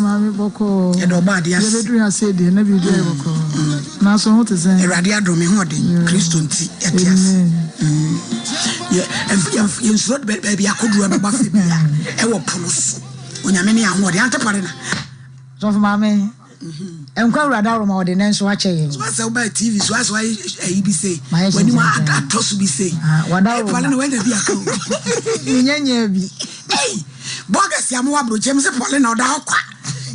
mami boko. E do bad yes. You do ya say dey na bi dey boko. Na so what is that? Erade adome ho de Kristo nti etias. You should baby akodu ababa fe bia. E wo pono so. Onyame ne ahode antepare na. So for mami. Enkwa urada roma ode nenso ache ye. So as about TV so as why e be say when you atosu be say. Wada roma. Pale when dey bi account. Nyanya bi. Hey, bogus ya mo abroche me se pole na oda akwa.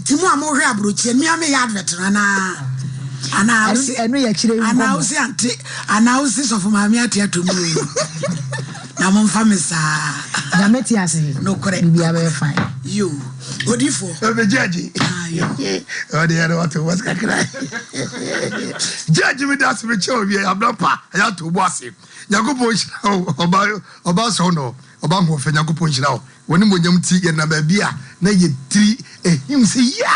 Ti mo amohwe abroche mi ame ya advert ana enu ya kire nko. Ana usi so for mami atiato mu. Na mo mfa me sa. Na meti ase. No correct. Bibia be fine. You. Odifo. Be judge. Oh the other what was kakra. Judge me that me show we am not pa. I to boase. Yakobon oba so no. Oba mo fe Yakobon hira o. Woni mo nyam ti ye na ba bia na ye tiri ehim se ya.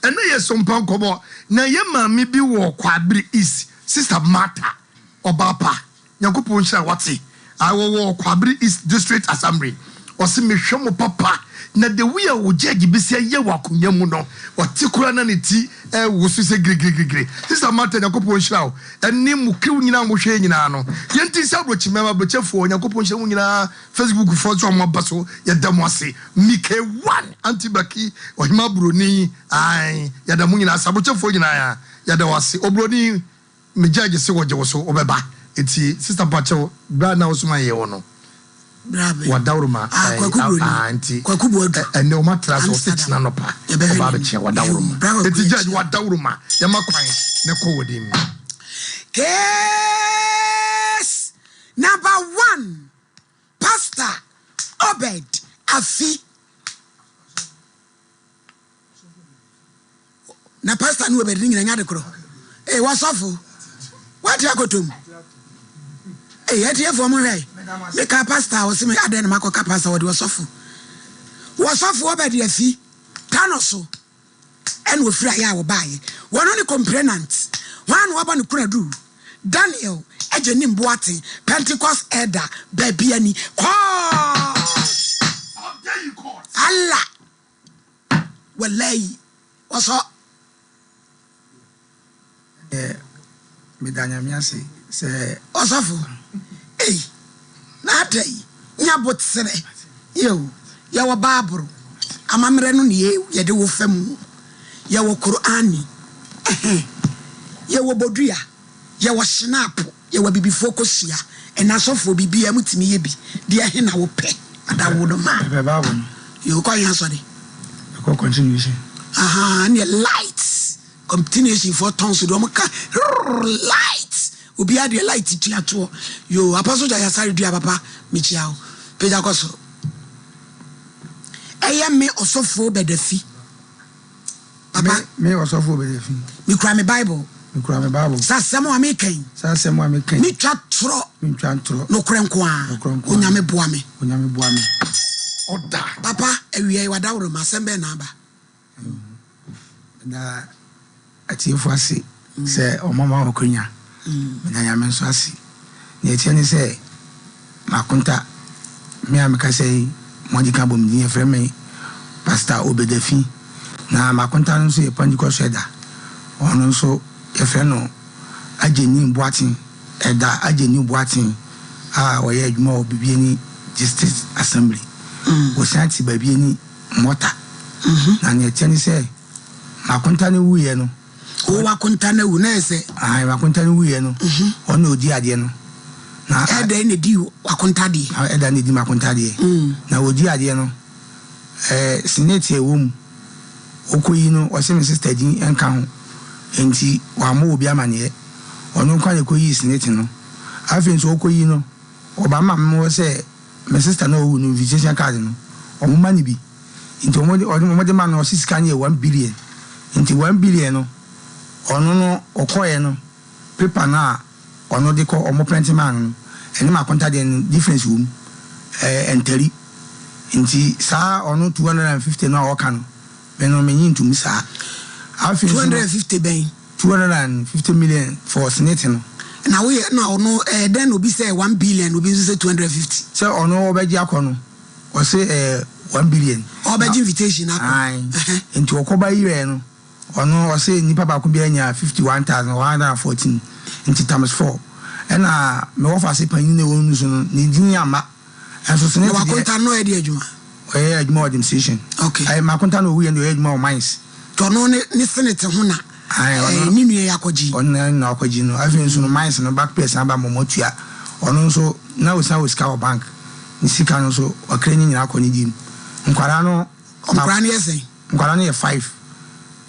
Eno ye Sompa Nkomo na ye maami bi wo Kwabiri East Sister Martha Obapa Yakobon hira wati. I wo Kwabiri East District Assembly. Osi me hwemo papa na de we a wo judge bi se ye wakonya mu no otikura na ne ti wo so se gri Sister Martha Yakobon hira o eni mu kriw nyina mo hwe nyina no yenti se abrochi mema brochefo Yakobon hira nyina Facebook fo so mo baso ye damo ase Mike 1 antibaki ohima broni ai ya damo nyina sabrochefo nyina ya da wase obroni me judge se wo je wo so obeba eti Sister Pacho bra na wo so ma ye wo no Brabe. Wadauruma. Auntie. Kwakubu. And no matter so sits nanopa. Babache Wadauruma. It's judge Wadauruma. Yamakwan. Neko with him. Case number 1. Pastor Obed Afi. Na pastor no Obed ring na ngade kro. Eh what's awful? What you go to? Eh yet here for me. Make a pastor was me aden makoka pastor what was awful. Was awful Obed Afi. Tanoso. And we free ya wo buy. One only complainant. One waban kuradu. Daniel ejenim boating Pentecost elder baby ani. How dare you call? Allah. Wallahi. What's up? Me danya mi ase say Osafo. Eh. Na dai. Nya bot sere. Yo. Ya wa babro. Amamre no ne ye de wo fam. Ya wo Qur'ani. Ya wo bodua. Ya wo snap. Ya wo bibi focusia. And asofo bibi amutimi ye bi. De he na wo pe. Ada wo no ma. Be babu. You call yan so de. Ko continuation. And your lights. Continuation for tons of lights. Ubi had your light to your tour. You apostle Jayasari dear papa, Michiao, Pejacoso. I am me also for the fee. Papa, me also for the fee. Me cry me Bible. Me cry me Bible. Sassamo making. Sassamo making. Me chat tro. Me chat tro. No cranqua. Unyame boame. Unyame boame. Oda. Papa, we are wadauro masembe naba. Na atiefo ase se o mama okonya na nyame nso ase na etie ne se makonta me ameka sei modika bom ni efreme Pastor Obed Afi na makonta nso e pandiko sheda ono nso efre no ageni boatin eda ageni boatin oye adwuma obibie ni Justice Assembly wo santi babie ni mota na ne etie ne se makonta ne wuye no o wakonta na wu na se makonta ne wuye no ono odi ade no na eda ne di wakonta de eda ne di makonta de na odi ade no senate e wom okoyi no o se me sister din enka ho enti wa mo obi amane ono kwa ne koyi senate no afi nso okoyi no obama mo se me sister no wu no invitation card no o mo mani bi enti mo de man no sisika ne 1 billion Inti 1 billion no ono no okoye no paper na ono de ko omo print man eni ma konta de difference wum enteri inti sa ono 250 na oka no me no me yin tum sa 250 ben 250 million for senate no na we na ono then obi say 1 billion obi say 250 say ono obeji akono o say 1 billion obeji invitation akọ nti okoba yire no ono o say nipa ba ko bi anya 51,114 nti times 4 ena me wo fa se panyin na wonu so no ni din ama enso so ne wa konta no e di adwuma adwuma administration okay ai ma konta no wi e adwuma o mines to no ni senate ho na ni nue yakoji ono na akoji no afi nso no mines no back place aba momotua ono nso na o sa o ska o bank ni sika no so o krenyi nyina akoni dim nkwara no nkwara ne yesen nkwara no ye 5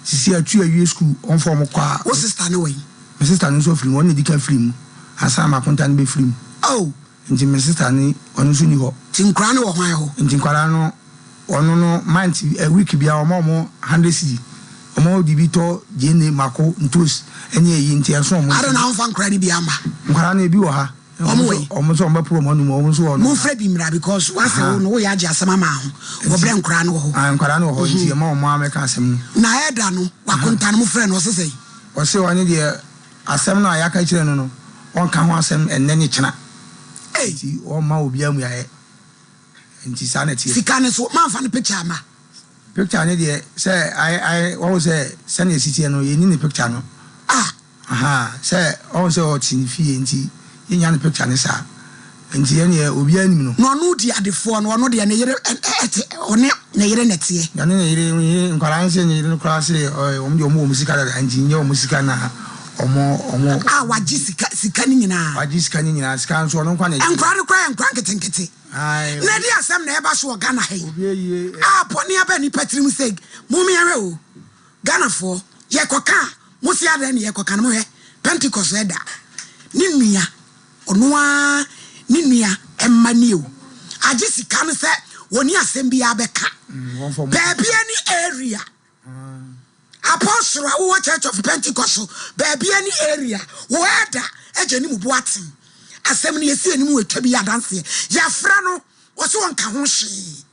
sisi atu awie school on form kwa o sister no wey my sister no so free one dika free mu asa ma konta no be free mu oh nti my sister ni ono so ni ho ti nkwara no wo hwan ho nti nkwara no ono no month a week bia omo 100 cedi omo di bito jene mako ntos eni eyi nti enso omo ara na onfa nkwara ni bi amba nkwara na ebi wo ha omo so omo pro mo no omo so ono mo frɛ bi mra because wa se wo no wo ya agi asema ma ho wo bre nkwara no ho nkwara no ho nti ma omo ameka asem na eda no wa konta no mo frɛ no sesei o se wani de asem na ayaka kire no no on ka ho asem enne ni kyena nti o ma obi amu yae nti sanity sika ne so man fa ne picture ma picture ne de say I what was say send city no ye ni picture no say o say o tin fie nti ye nya ne picture ne sa nti ye ne obi anim no no no di adefo no no de ne yere one ne yere netie ya ne yere nkwara nse ne yere no kra se o de o musika da nti nye o musika na omo waji sika ni nyina sika nso no kwa na enkwara no kwa enkwan ketenkete na di asem na eba so o Ghana he poni aba ni patrim seg mumi yawe o Ghana fo ye koka musi ada ne ye koka no he Pentecost eda ni nua onua ni nua emmani o agi sika no se woni asem bia abeka baby any area Apostle wo Church of Pentecost baby any area wo eda ejeni mu boatin asem ne yesi enimu etwa bi adanse ya fra no wo so wonka ho hye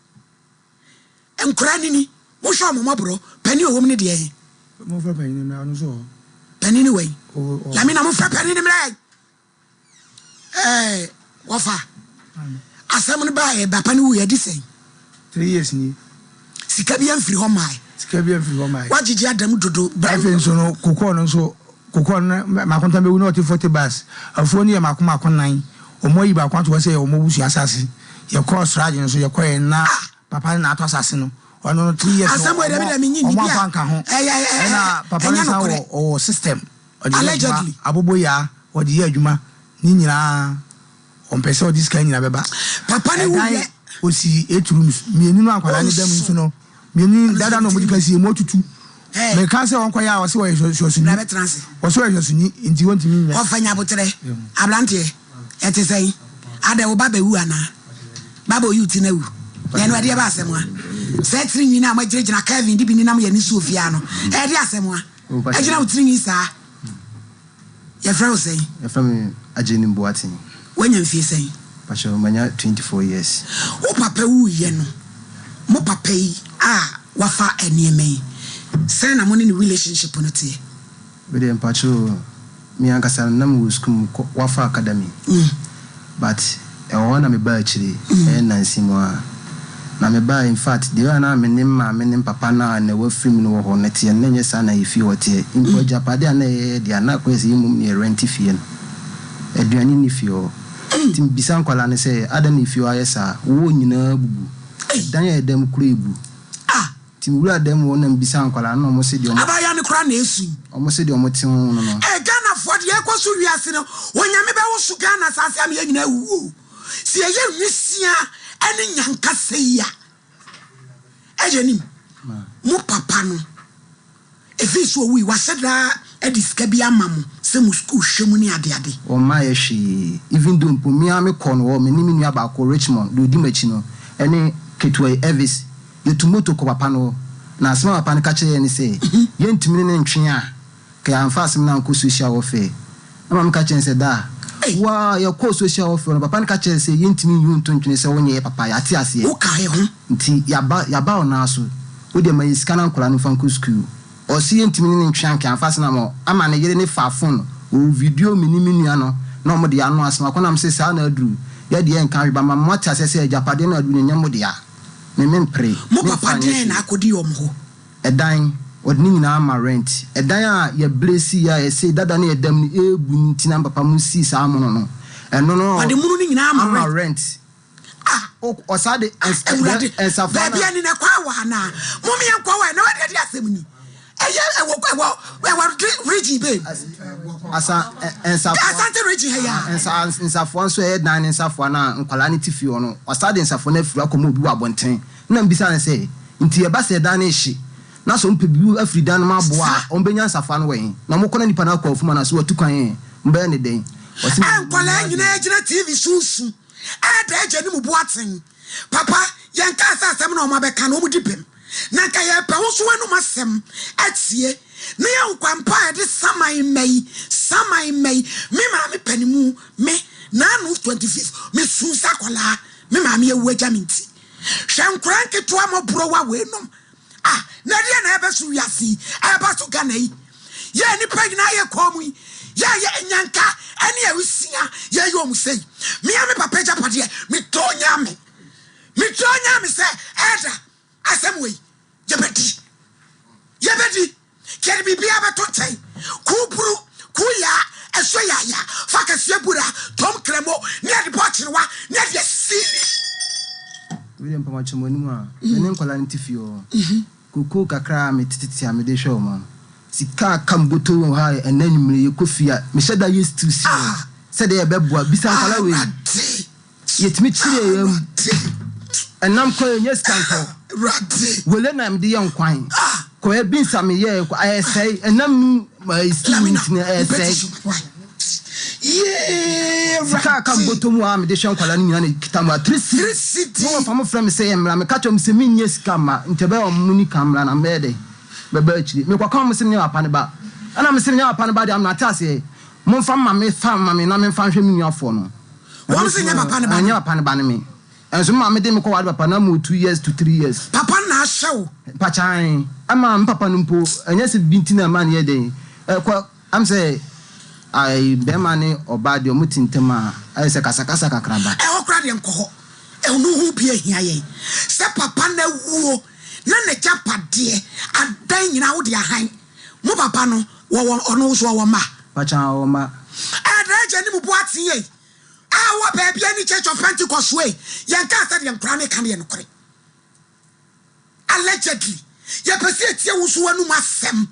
enkura nini wo hwo mo mabro pani owom ne de mo fra pani ne no so pani ni wey la mi na mo fra pani ni mra wo fa asem ne ba pani wo yedi sen 3 years ni sika bi amfiri ho mai wajiji adam dodo braven so no kokon no so kokon ma konta be wu no 40 bus afo ni ma kuma konan omo yi ba kwanto se omo wusu asase ye cross rage no so ye koye na papa na ato asase no ono 3 years asamo de be mi nyini bia na papa na sa o system allegedly abobo ya odi ye adwuma ni nyina on pese odi sika nyina beba papa ni wu ye osi 8 rooms mienu no akwara ni dem nso no mienu dada no mudika si mo tutu me ka se won kwaya o se wo yesu na betranse o se wo yesu ni nti won timi nya o fanya botere ablante ete sei ada wo baba wu ana baba o yuti na wu ye no ade ba asemwa se tiri nyina ma girejina Kevin di bi ni nam ye ni Sofia no e de asemwa e gina utiri ni sa ye fra o sei ye fra me ajeni mboatin wanya mfie sei pasho manya 24 years o papa wu ye no mo papa yi wafa enieme say na money relationship no tie we dey pacho mi ankasa na mu school wafa academy but e wona me ba chiri nansi mo na me ba in fact dey na me nim papa na wa film no ho na tie na nyesa na ifi wotie impo japade na e dia na kwesi mum ni rent fie no aduani ni fie o tim bisan kwala ne say ada ni fie ayesa wo nyina bubu dan ya dem kura ebu tim wura dem wona mbisa ankwala no mo se di omo abaya ne kura na esu omo se di omo tin no no Ghana for de ekoso wiase no wonyame be wo su Ghana sase am ye nyina wu si ye nwisia ene nyanka seya ejenim mu papa no efi so wi waseda ediska bi amam se mu school hwemu ni ade o ma ye hwi even though mpomi ame kono wo me ni nua ba ko Richmond do di machi no ene ketway Elvis yetumoto ko papa no na asema papa ne ka kire ni say yentimi ne ntwe a ka ya mfa asem na nko social warfare na mam ka kire say da wa ya ko social warfare papa ne ka kire say yentimi yunto ntwe say wonye papa ya ti ase o ka ye ho nti ya ba ona so wo de mai skana nkola no fanko school o si yentimi ne ntwe an ka mfa asem na mo ama ne yere ne fa phone o video minimi nua no na mo de ya no asema ko na m say sa na aduru ya de en kan ba ma mo ta say japade na adu ne nyamo de ya me pray mo papa den na akodi omho edan odni na ama rent edan a ye blessi ya e say dada na edam ni ebu ntina papa mu si sa amono no eno no ade munu ni nyina ama rent osade ensafo baby ani na kwa wa na mummy kwa wa na wade de asem ni eye ewo rigi be asa ensafo asante rigi heya ensafo nso e dan ensafo na nkwala ne tifi ono osade ensafo na afiri akomo bi wa bonten na mbisa ne say nti e ba se dan ne hye na so mpebi afiri dan ma boa ombenya ensafo no wen na mokona nipa na kwa afuma na so watukan mbe ne den nkwala nyina agina tv susu ada eje ni mu boaten papa yanka asasem na o ma beka na o mu dipem na ka ye pe wo so wanu masem atie na ya nkwampa de samai mei me ma me panimu me na no 25 me susa kola me ma me ewu agya minti hwenkran keto amobro wa we nom na dia na ebe so wiasi eba so Ghana yi ye ni pagina ye komu ya enyanka ene ya usia ya yo musei me papa japade me tonya me se eda asem we yebedi kedi bibia beto tai kuburu kuya eso ya fakase bura tom kremo ne de bochirwa ne de sili William Pamachomoni ma ene nkwala ntifio kuku kakra me tititi amede hwe ma sika kamboto ha enanimre yekofia me sheda yestu si said e beboa bisa nkwala we yetimi chire yam enam ko yes kanko wele na mde yan kwan ko e bin sam ye ko ayesai enam student na ayesai sika kamboto mu amede hwe nkwala ni nyina kitama 3 city mo famo from say emra me kacho me se minye sika ma ntebe o muni kamra na mede baba chiri me kwa kam sim nya apane ba ana me sim nya apane ba de am na tase mo fa ma me na me fa hwe me nuafo no wo sim nya apane ba nya apane ba ne me enso ma me de me ko wa papa na mo 2 years to 3 years papa na hyew pa chan ama papa no mpo anya se binti na ma ne ye den kwa am say ai be ma ne oba de omutintem ai se kasakasa kakraba okra de nko no hu bia hia ye se papa na wuo na ne japade adan nyina wo de ahan mo papa no wo ono so wo ma pacha wo ma adraje ni mu boaten ye awo baby ani church of Pentecost we yanka asa de nkra ne kan ye nokore allegedly ye pese etie wo so wanu masem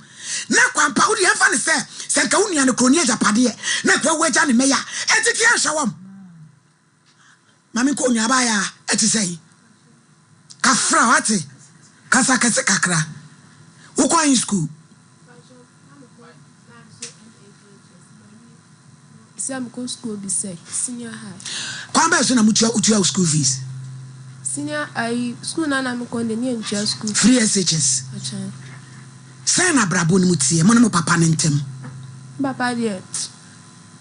na kwampa wo de emfa ne se nka wo nua ne kroni japade na kwa wo agya ne meya etiki ahwawam mami ko nua ba ya eti sei kafra wate kasa kase kakra uko in school Sam go school be say senior high kwamba so na mutua school fees senior I school na me ko de near school free SHS acha say na brabo ni mutie mo na mo papa ne ntem papa de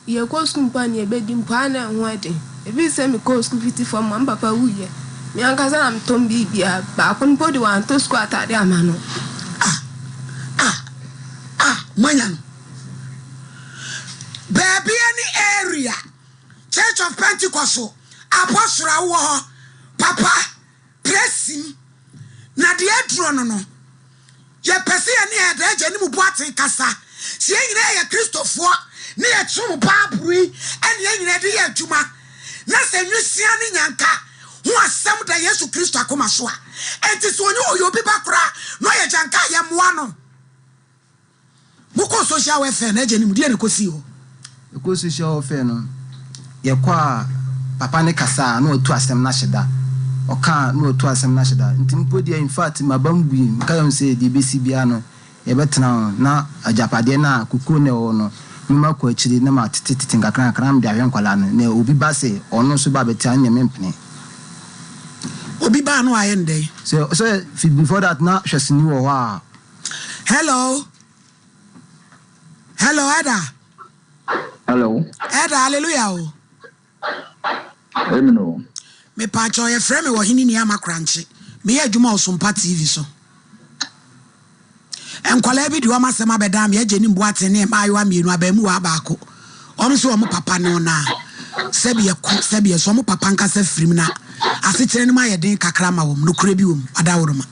ye go school pa ne be dim pa na ho ade e bi say me go school fit for my papa wuye me ankaza na mtom bibia ba kon podi wan to school atade amano manyan baby any area Church of Pentecost apostle wo papa pressing na de adro no ye pese ani adaje ni mu boaten kasa sie nyina ye Christopher ni ye tum babri ani ye nyina de ye adwuma na se nwusia ni nyanka ho asem da Yesu Kristo akoma so a enti so onye oyobi bakra no ye janka ye moa no buko social welfare na je ni mu de ne kosi ho ko social welfare no ye kwa papa ne kasa na otu asem na hyeda oka na otu asem na hyeda nti mpodi in fact mabambu nka yom se de besi bia no ye betena na ajapade na kuku ne wo no mma kwa chiri na ma tititi ngakran kran de ahwen kwala no na obi ba se ono so ba beti anya mempene obi ba no ayende so before that na hwesini wo wa hello Ada hello Ada hallelujah o amen me pa cho ye frame wo hini ni amakranche me ye adwuma o Sompa TV so enkwala bi di o masem abeda me agye ni mboate ne ma ayo amienu abamu wa baako om so o mo papa ne ona sebi so mo papa nka sa firim na asekyerɛ no ma yɛ den kakra ma wom no kura bi wom adaworoma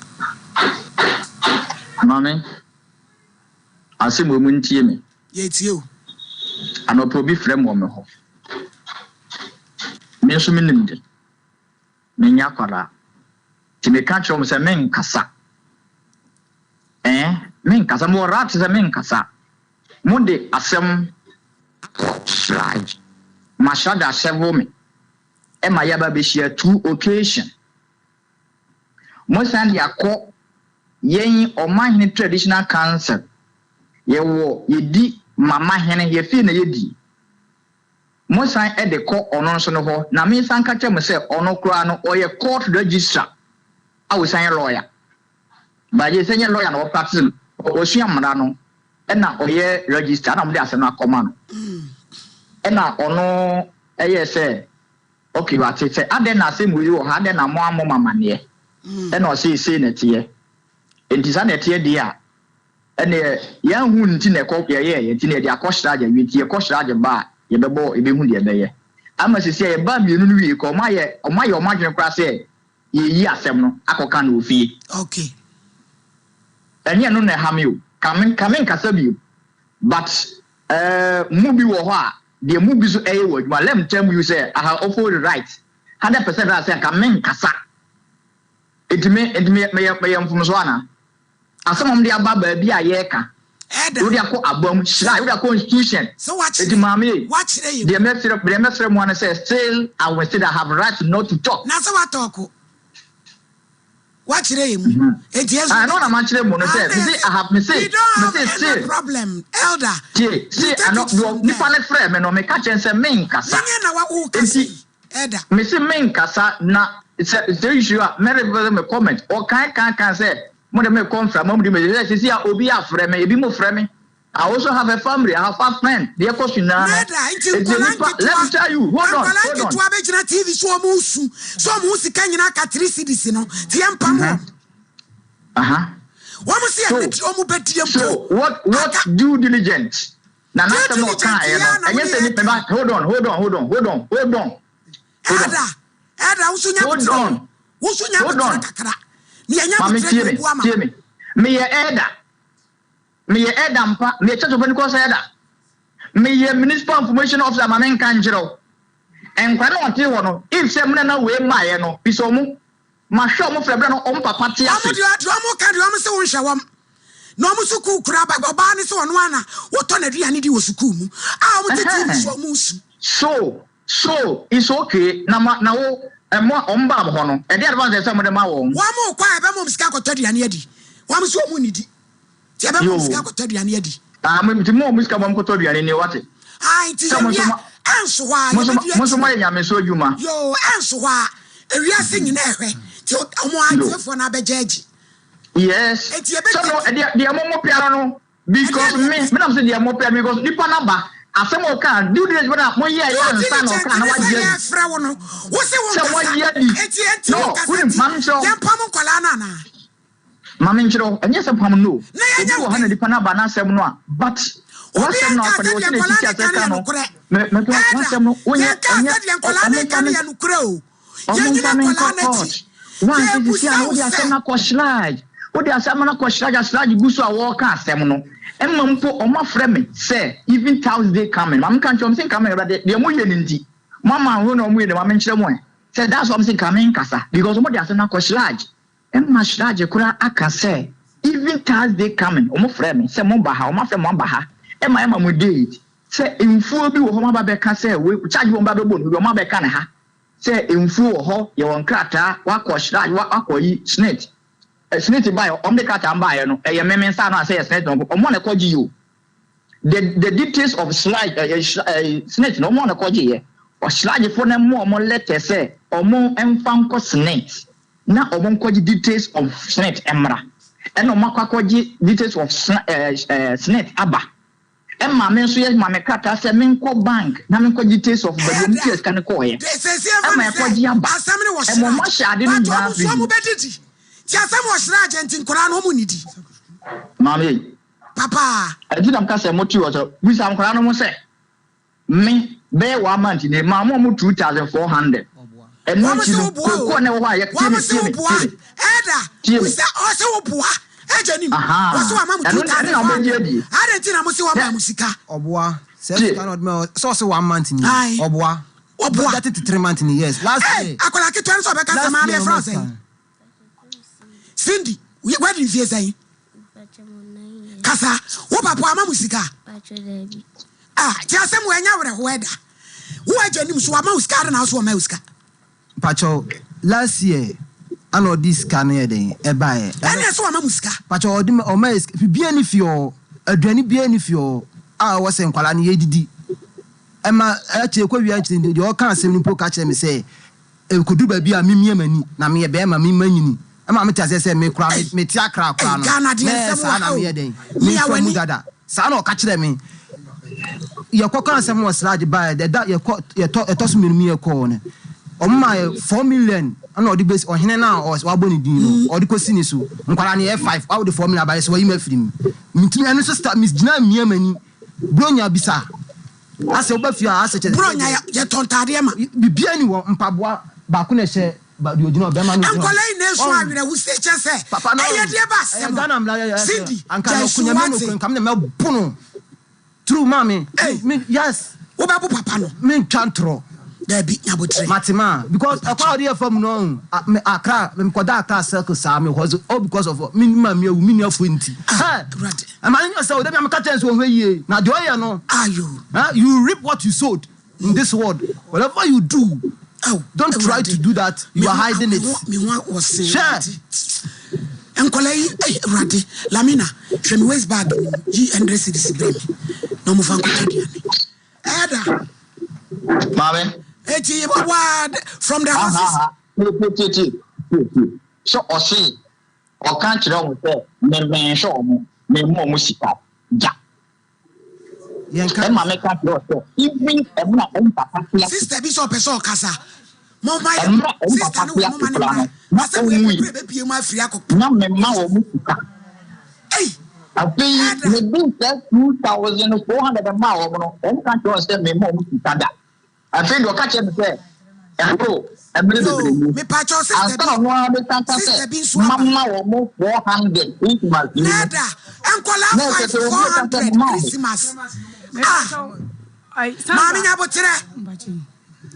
mame ase mo ntie me ye tie o anopo bi frɛ mo me ho me nso menim de me nya kwara ti me ka kyerɛ mo sɛ men kasa men kasa mo rat sɛ men kasa mo de asɛm slide mashada asɛm me ma yaba be share 2 occasion mo san de akɔ yen oman traditional council ye wo yedi mama hene ye fi na yedi mo san e de kɔ ono nso no ho na me san ka kyerɛ mo sɛ ono kura no oye court registrar awo san lawyer ba je sɛ nye lawyer na wo practice o sua mra no e na oye registrar na mo de asɛm na akɔma no e na ono eye sɛ okay what say ade na asɛm yi wo ha ade na mo amo mama ne e na o say na tie entisa na tie dia ene ya hu nti na ekɔ ye nti na dia kɔhraje witi ye kɔhraje ba ye bɛbɔ ebehu de bɛyɛ ama sisi ye ba mienu no wie kɔ ɔma kra sɛ ye yi asɛm no akɔka na ofie okay ene no na ha me o kamen kasa bi but mu bi wɔ hɔ a the movie so word but let me tell you say I have all the right 100% I say kamen kasa it me from so ana asem de aba ba bi aye ka Eda wo de akɔ abam shira wo de constitution so watch it mame watch you the mestre mo na say still I will say that I have right not to talk na so what talk watch you I know na man kire mo no say I have me say still problem elder see I know ni fa na frɛ me no me ka chen say men kasa na wa wo kasa elder me say men kasa na it's the issue me comment or can say mo de me come from mo de me say see obi afrɛ me ebi mo frɛ me I also have a family. I have 5 friends. They are question now. Let me tell you. Hold on. TV so musu. So musi kanyina ka 3 CDs no. Tiampa mo. So what due diligence? Na na say mo kan e no. Enye say ni pe ba hold on. Ada usunya. Hold on. Usunya kakra. Ni anya butre me. Me ye Eda. Me ye Edampa, me church of Pentecost Eda. Me ye municipal information officer mamen kanjiro. En kwa no te wono, if se mna na we maye no, biso mu. Ma hwe mo frebra no om papa te ase. Amu ka do am se won hwewam. No mu suku kura ba oba ne se wono ana, woto na duane di wo suku mu. Ah mo tete so mu su. So it's okay. Na wo mo omba ho no. E dey advance se mo de ma wo. Wa mo kwa e be mo sika koto duane adi. Wa mo so mu nidi. Tiaba mo sika koto duane adi. Me mo musika mo koto duane ni wate. Ti anso wa mo so mo ya me so adwuma. Yo anso wa ewiase nyina ehwe. Ti omo antefo na bejaji. Yes. So no the mo piano no because me na say the mo piano because nipa na ba asem o kan do this na mo ye ya nsa no kan na wa je. Fra wo no. Wo se wo eti no man so ya pam kwala na na. Mama nchiro enye se pam no. Ebi wo ha na nipa na ba na asem no a but what say no for the what you teach us no me what say no onye onye kan ya no kura o ye nyina kwala na ti one is here wo dia asem na ko slide wo dia asem na ko slide guso a wo ka asem no emma mpo o ma frɛ me say even Thursday coming mam kan chom say coming de mo ye nti mama ho no mo ye de mam nkyerɛ mo say that's what I'm saying coming kasa because mo dia asem na ko slide emma slide kura aka say even Thursday coming o mo frɛ me say mo ba ha o ma frɛ mo ba ha ema mo date say enfuo bi wo ho ma ba be ka say we charge wo ba be bo no ma be ka ne ha say enfuo wo ho ye won krata wa ko shira wa akoyi snake by on the krata mba no e ye memen sa no say snake no o mo na koji you the details of slide snake no mo na koji ye o slide for na mo letter say o mo emfam ko snake na o mo koji details of snake emra and o makwakoji details of snake aba Emma men so yes mama kata say men ko bank na men ko details of badum ties kan ko ye Emma ko ji aba asam ne wo shira mo shade ni na bi so mo bedidi ti asam wo shira agent nkora no mo nidi mama papa adidam ka say mo ti wo so bisa nkora no mo say me be 1 month ni ma mo 2400 and no one know why. Eda, we say also boa. Ejenim. Waso ama mutu tare fa. Adentina mo se wa ba musika. Oboa. Say cannot me so 1 month ni. Oboa. That is 3 months ni yes. Last year. Akola ke twan so be ka sama me France. Cindy, where did you say? Kasa, wo papa ama musika. Just some when you were weather. Who are Jenny so ama musika na so ama musika. Pacho, last year I know this can here then e buy. And so ama musika. Pacho o ma bi ani fio, aduani bi ani fio. Was en kwala ni yedidi. Ema ache kwa wi ache de o kan asem ni po ka che me say e kodu ba bi a mimie mani na me be ma mimanyini. Ema me tase say me kra me ti akra kra no. Sa na me den. Me famu dada. Sa na o ka kire me. Ye kwaka asem was large buy the that ye toss me me call ne. O ma 4 million ana o di base o hene na o wa boni din no. O di ko sini so. Nkwala ne 5 how the 4 million buy so yi ma firi me. Mitini eno so start miss gina mie mani. Bronya bisa. Ase obafia ase che. Bronya ye tontade ma. Bibia ni wo mpaboa ba ko na hye ba di ogina obe ma no. Ankola ine so awere wo se che se. Eye de ba se. Gana mla Cindy. Anka no kunya me no kam na me bono. True mami. Yes. Wo ba bu papa no. Me twantro. There be nyabotre. Matima because akwa dey from no Accra me koda Accra circle sa me was all because of me ma me wu me afo nti. Ha. Am I say we dey am ka chance won hwe na de oye no. You reap what you sowed in this world. Whatever you do, don't try to do that. You are hiding it. Me was saying. Sure. Enkolai Radi Lamina from West Bag G and Residence no move Ada Mame from the houses. So or see or can't you say me show me more musica. Ja. Yanka mame can't do even sister Bishop Peso Casa. Mama sister no mama baby my free ako. Na me ma wo musica. Hey I think maybe 2,400 miles no can't you say me more musica da. I think you catch him say bro me patch sister Bishop mama wo mo 400 Christmas. Nada Enkola 400 Christmas. Mami nyabotre.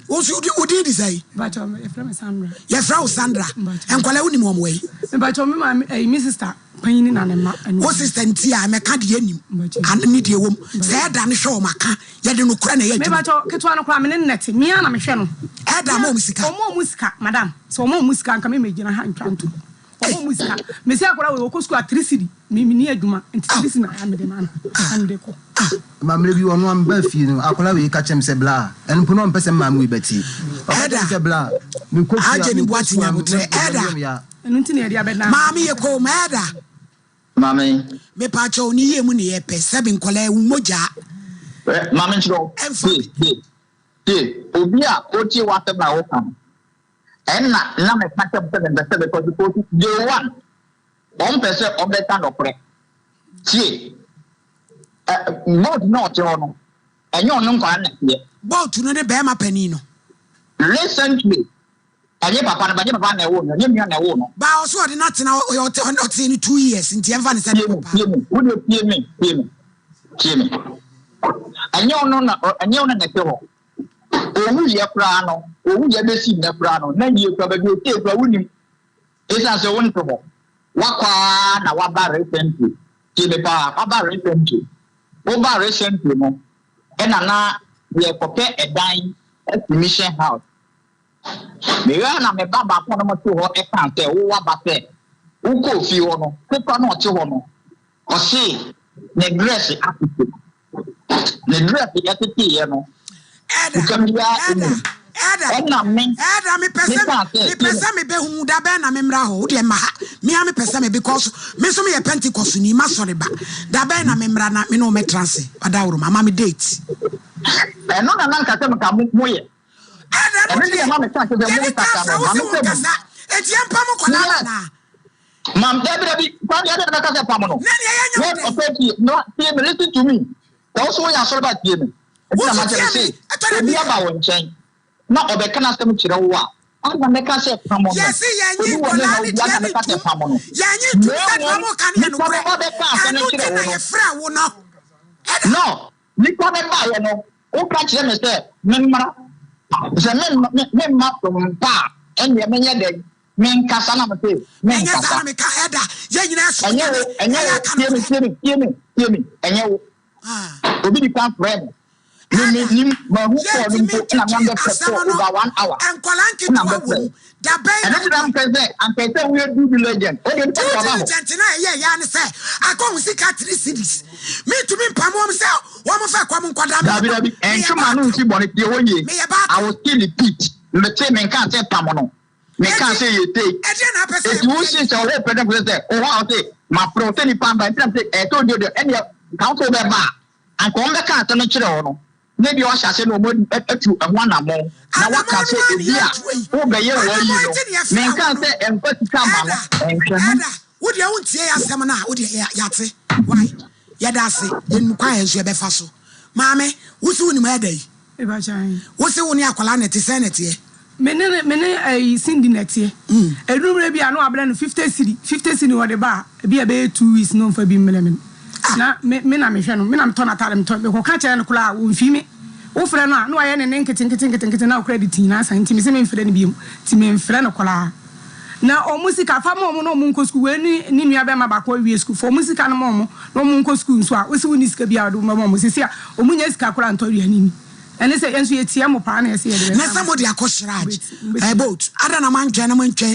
Udi say? But your friend Sandra. Your friend Sandra. And Kola uni mo way. But your my sister, Painin and what sister Tia, me can't hear him. And need you. Say, Dan show my car. Yet no cranny. Maybe I talk to one of them in net. Me and I'm channel. Ada more musica, madam. So more musica can make a hand trying to. Oh, musica. Miss Akora will go school at 3 city. Me near Duma and listen. I am the man. And the Mamma, you on one birth, you know. Akola we catch him say blah, and put on person mam we betty. Ada blah. Me cook Ajeni watching Ada. And until the other Mammy, a co mada. Mammy, me pacho ni ye muni epe, 7 Kola moja. Mammy, and Obia, Oti water by Okan. And not me catch up because you want 1% of the time of prep. See. Both not your and you're no both to know the Bama Penino. Recently, I never found a woman, you know, but also I did not know you're not seeing 2 years in Tiavan said, would you hear me? And you're not a new netto. Oh, you're prano, oh, you're seen the prano, then you probably take a winning. It's as a wonderful. Waka, now what about recently? Kiba, about recently. Over recently, no, and now we are prepared a dime at the mission house. Me run me baba for no to what a can't tell what about that. Who go feel no, people not to one. Or see, the dress attitude. The dress the attitude, you know. Ada me pesa me be hu da be na me mra ho de ma me am pesa me because me so me Pentecost ni ma sori ba da be na me mra na me no me trance adawro mama me date e no na nka se me ka mo ye ada no me ma me trance be mo ka sa e ti ampa mo ko na mam debi kwa ya de na ka se pa mo no no listen to me also ya sori ba tie me e na ma say e bi aba won chen na obeka na sem kire wo a Anga meka se pamo. Yes, yanyi kolani tiani tum. Yanyi tum se mamo kani anu kure. Anu tina ye fra wo no. No, nipa me ba ye no. O ka kire me se memra. Se memma from pa. Enye menye de. Men kasa na me se. Men kasa me ka eda. Ye nyina so. Enye enye wo. Obi di kan friend. Ni ma hu ko ni ko na ma be for over 1 hour. En kolanki to wo. Da bay. And I'm present we do the legend. O dey talk about. Legend na ye ya ne say. Akon sika 3 cities. Me to me pamom say wo mo fa kwa mo kwada me. Dabi en chuma no nsi bone tie wo ye. I will still repeat. Me say men kan say pamo no. Me kan say ye take. E dey na person. It won say so we present say o wa say ma pro say ni pamba say e to do and ya council be ba. And ko be kan say no kire wo no. Maybe o sha say no mo atu ehwan amon. Na wa ka say e bia o be ye wo yi no. Men kan say empathy ka ma no. Ada wo de won tie asem na wo de yate. Why? Yada say en kwa enso e be fa so. Maame, wo se woni ma da yi. E ba chan. Wo se woni akwala na te se na te. Mene sindi netie. Edumre bi anu abla no 50 cedi wo de ba bi e be 2 weeks no fa bi mele na me na me hwe no me na me to na tare me to be ko ka kire no kula wo mfi me wo frɛ no a no aye ne nkete na credit na asan ti me se me mfrɛ no bi ti me mfrɛ no kula na o musika fa mo no mo nko school we ni nua be ma ba ko wie school for musika no mo no mo nko school so a wo se woni sika bi a do mo sisi a o munya sika kula nto wi ani ene se enso ye tie mo pa na ye se ye de na somebody akoshraj about ada na man twa na man twa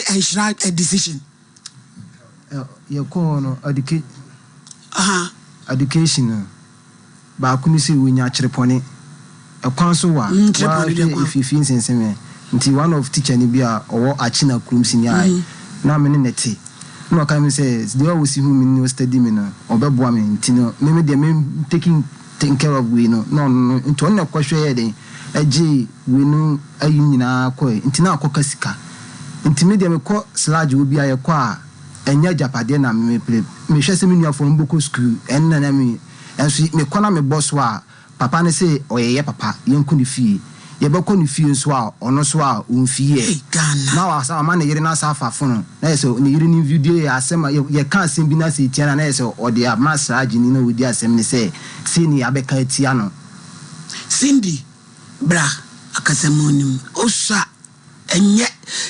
a decision ye ko no education ba ku ni se wonya kyerepone ekwan so wa ififi nsenseme nti one of teacher ni bia owo achina krum sinia na me ne neti no ka me say the way we see who me study me no obeboa me nti no me de me taking care of we no nti on na kwahwe ye den agi we no ayi nyina ko nti na akoka sika nti me de me ko slage wo bia ye ko a enya japade na me hwe se me nua from boko school en na me enso me kona me boss wa papa ne say oyeye papa yenku ni fie ye be ko ni fie so a ono so a unfie na wa sa ma na yire na sa afafo no na so ni yire ni video ya asema ye kan asem bi na se tia na so ode a massage ni na wodi asem ni say sini abeka tia no Cindy bra akasamonim osa enye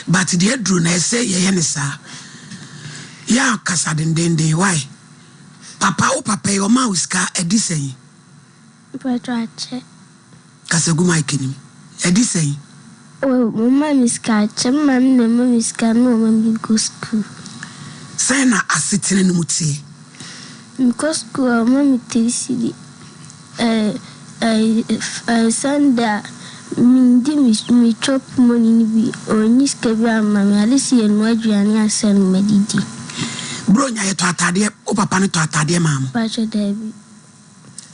but the dru na say ye ne sa ya kasa dendende why papa o papa yo ma uska edisen Patrache kasa gu mic ni edisen oh mama miska chama na mama miska no mama go school say na asetene no mutie go school mama tisidi Sunday me chop money ni bi oni skabia mama alisi enu aduane asen medidi bro nya ye to atade o papa ne to atade mam Pacho David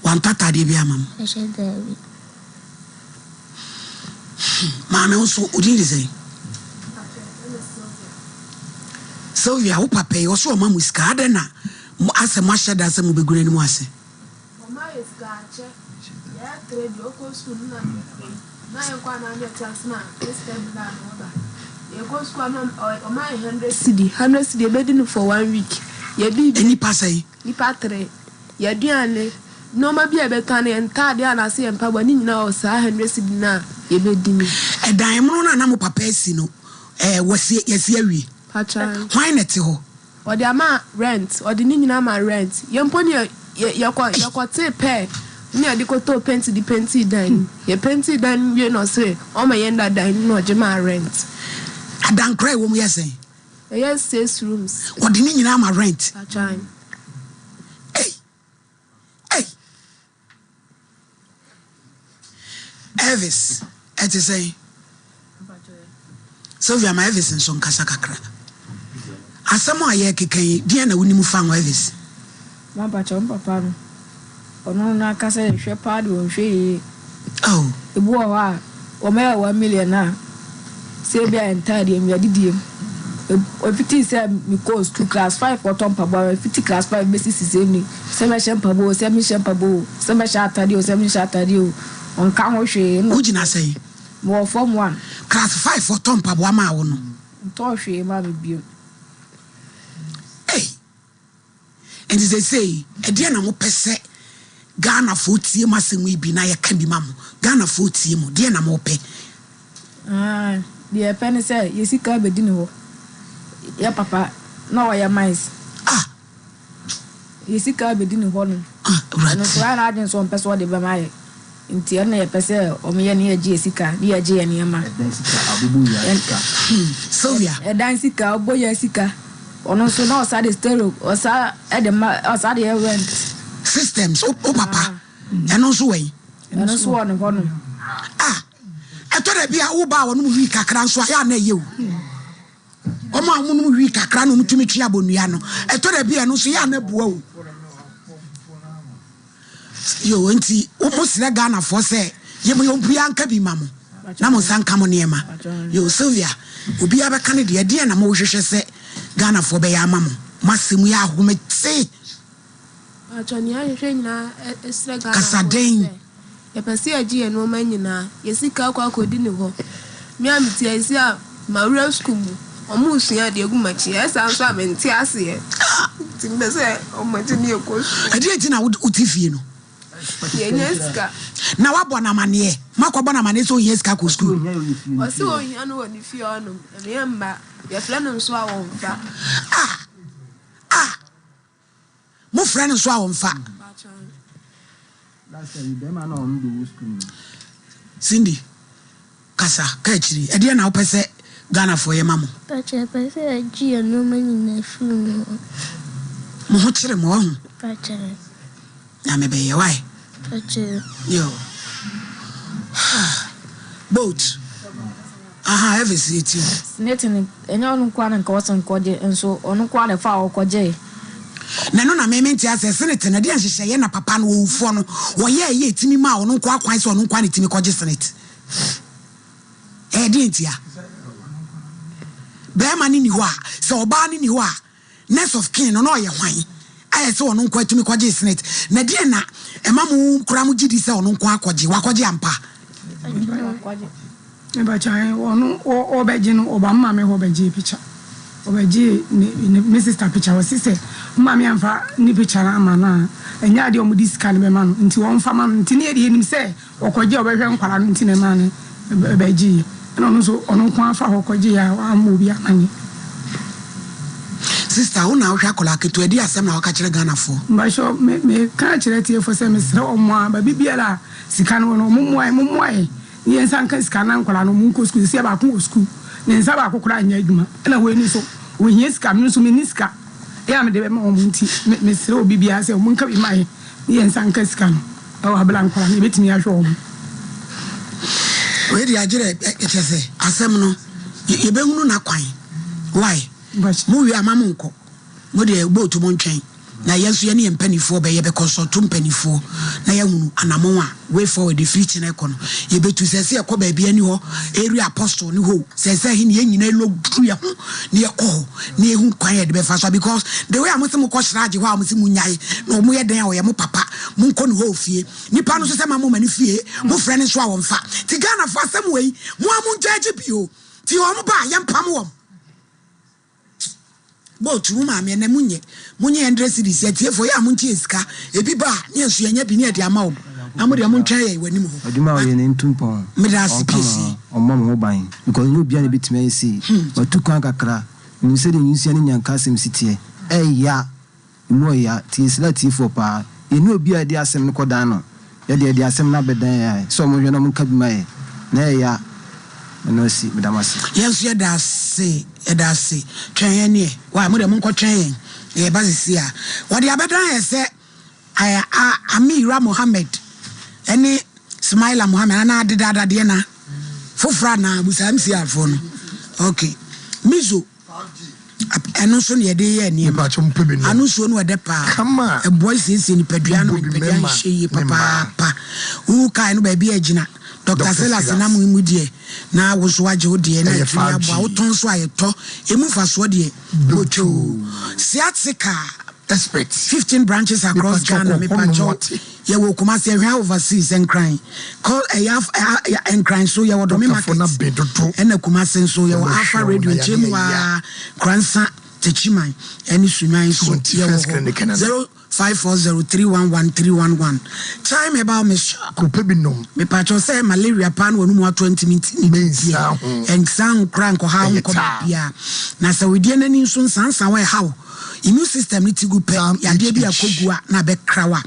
wan to atade bia mam Pacho David mama unso udiri sei so ya o papa yo so mamu ska ada na ase ma sheda ase mu begure ni mu ase mama iska che ya trade oko school na yankwa na anya transna step down order you go school no o my 100 cedi be for 1 week ya bi any passay ni patre ya duane no ma bi e be kan enta de ana se empa ba ni nyina o sa 100 cedi na ya be dini e dan mo na mo papa esi no wasi yesi awie pacha why net ho o de ama rent o de ni nyina ma rent yempo ni yakwa te pe ni adiko to penti di penti dan ye penti dan we no say o ma yenda dan no je ma rent adan cry wo mu yesen yes 6 rooms o de ni nyina ma rent pacha hey Elvis et say Sylvia ma Elvis nso nkasa kakra asamo aye kekan dia na woni mu fa ngo Elvis ma pacha papa no ono na kasa hwe pa de hwe oh ebu o wa o me 1 million na se bia entire em ya didiem o fiti se mi course to class 5 or tom pabo fiti class 5 besi se ni se me shempabo se mi shempabo se me shatadi o se mi shatadi o on ka ho hwe no ujina say mo form 1 class 5 for Tom Pabwa ma wo no Toshi ma be bio. Hey. And they say, e dia na mo pese Ghana fo tie masemu bi na ye ka bi ma mo. Ghana fo tie mo, dia na mo pe. The penny say, Yesika be dini ho. Ya papa, no wa ya mais. Yesika be dini ho no. Right. No so na adin so mpese wo de be mai. Nti na ye pese o me ye na ye Yesika, ni ye je ye ma. Sylvia. E dan sika, obo ye sika. Ono so na osa de stereo, osa e de osa de rent systems o papa. Eno so we. Eno so wo no ho no. Eto de bia wo ba wo no wi kakra nso ya na ye o. O ma wo no wi kakra no mutumi twa abonua no. Eto de bia no so ya na bua o. Yo enti wo mo sire Ghana for say ye mo bia nka bi mamo. Na mo sanka mo ne ma. Yo Sylvia, obi abeka ne de na mo hwehwe se Ghana for be ya mamo. Masemu ya ahomete. Achoni ya hwehwe nyina esre Ghana. Kasaden. Yepese agie no ma nyina yesika akodi ne ho me amiti esi a mawura school mu omu usua de egu machi esa nso amenti ase timbe se omachi ne ekos ade enti na utifie no ye nyeska na wabo na mane makwabo na mane so yeska ko school osi ohia no woni fie ono me mba ye fle no nso a wonfa mo friend nso a wonfa Cindy Kasa Kachiri ede na opese Ghana for ye mamo Pacha pese agia no mani na funu mo ho kire mo ho Pacha na me be ye why Pacha yo boat have a city Snetting enyo no kwa na nka wosan koje enso onu kwa na fa okoje na no na mementi ase senate na de anhyehyɛ ye na papa no wofo no wo ye etimi ma wo no nko akwan so no nko na etimi koje senate de ntia be ma ni ho a se oba ni ho a next of kin no ye hwan aye se wo no nko etimi koje senate na de na ema mu kura mu gidi se wo no nko akoje wakoje ampa me ba chan onu obeji no oba mma me ho beji picture obeji ni sister picture wo sise mma me amfa ni picture na amana enya de omudi scan be ma no nti won fa ma nti ne de enim se okoje obehwe nkwara no nti na ma ne beji na no so onu kwa fa okoje ya amu bi amani sister una ohwa kola ketu edi asem na waka kire Ghana fo mba sho me ka kire tie fo se me sere omo ba bibiala sika no no mummoai ye nsanka sika na nkwara no munko school se ba ko school ne nsa ba kokora anya adwuma na we ni so we hie sika no so me ni sika ya me de be ma omo nti me sere obi bia se omo nka bi mai ye nsanka sika no e wa bla nkwara ne betimi ahwe omo we di agire etese asem no ye be hunu na kwan why mu wi amamu nko mo de boat mo ntwen na yesu ye ne mpanifo be ye be consult mpanifo na ye hunu anamon a way forward the future na ekono ye betu sese ye ko ba bia ni ho area apostle ni ho sese hi ne ye nyina lo dru ye ho ne ye ko ne hu kwan ye de be fa so because the way amusimu ko shraje ho amusimu nyai na mo ye den a ye mo papa mo nko ne ho fie nipa no so se ma mo mani fie mo friend so a wo mfa ti Ghana fa asem wei mo amu judge bio ti o mo ba ye mpam wo boat room am na munye 100 cedis etie for ya munchi esika ebi ba ne enso enya bi ne de ama wo amode amuntwa ye wani mu aduma wo ye ne ntumpon meda spesi omam ho ban because no bia ne bitime yesi otukwan kakra ni se de nyusia ne nyanka asem sitie ya mo ya ti isla ti for pa ye no bia de asem ne kodan no ye de asem na bedan ya so mo hwe no mo ka bi mai na ya no si medamasi yes ye da se twen ne wa mo de mo nko twen ye bazisi a wo de abedan ye se Amira Mohammed ene Smaila Mohammed na adeda de na fofra na busamsi afo no okay mizo eno so ne de ye ne anu so no de pa e boys ese ni padua no padua hye papa u kai no ba bi agina Dr. Silas na mu die na wo so waje odie na atwi abo wo ton so ayeto emu fa so de bocho siatika experts 15 branches across Ghana. Me pacho ye wo Kumasi ehwa overseas enkran call enkran so ye wo do me market and Kumasi so ye wo Alpha Radio Chemwa Kransa Techiman any sunyan so 0540311311 time about me me pacho say malaria pan wonu mu 20 minutes and sound crank or how ko bia na say we die nani so sansan we how immune system ni tigu pe ya de bia kogua na be krawa